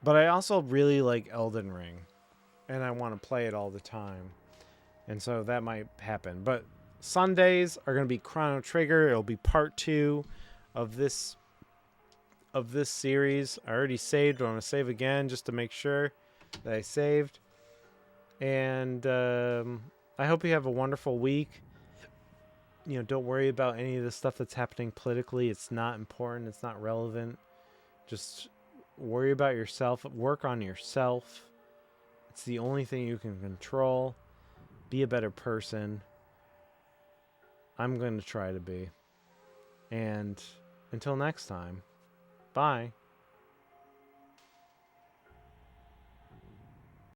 But I also really like Elden Ring, and I want to play it all the time, and so that might happen. But Sundays are going to be Chrono Trigger. It'll be part 2 of this series. I already saved, but I'm going to save again just to make sure that I saved. And I hope you have a wonderful week. You know, don't worry about any of the stuff that's happening politically. It's not important. It's not relevant. Just worry about yourself. Work on yourself. It's the only thing you can control. Be a better person. I'm going to try to be. And until next time, bye.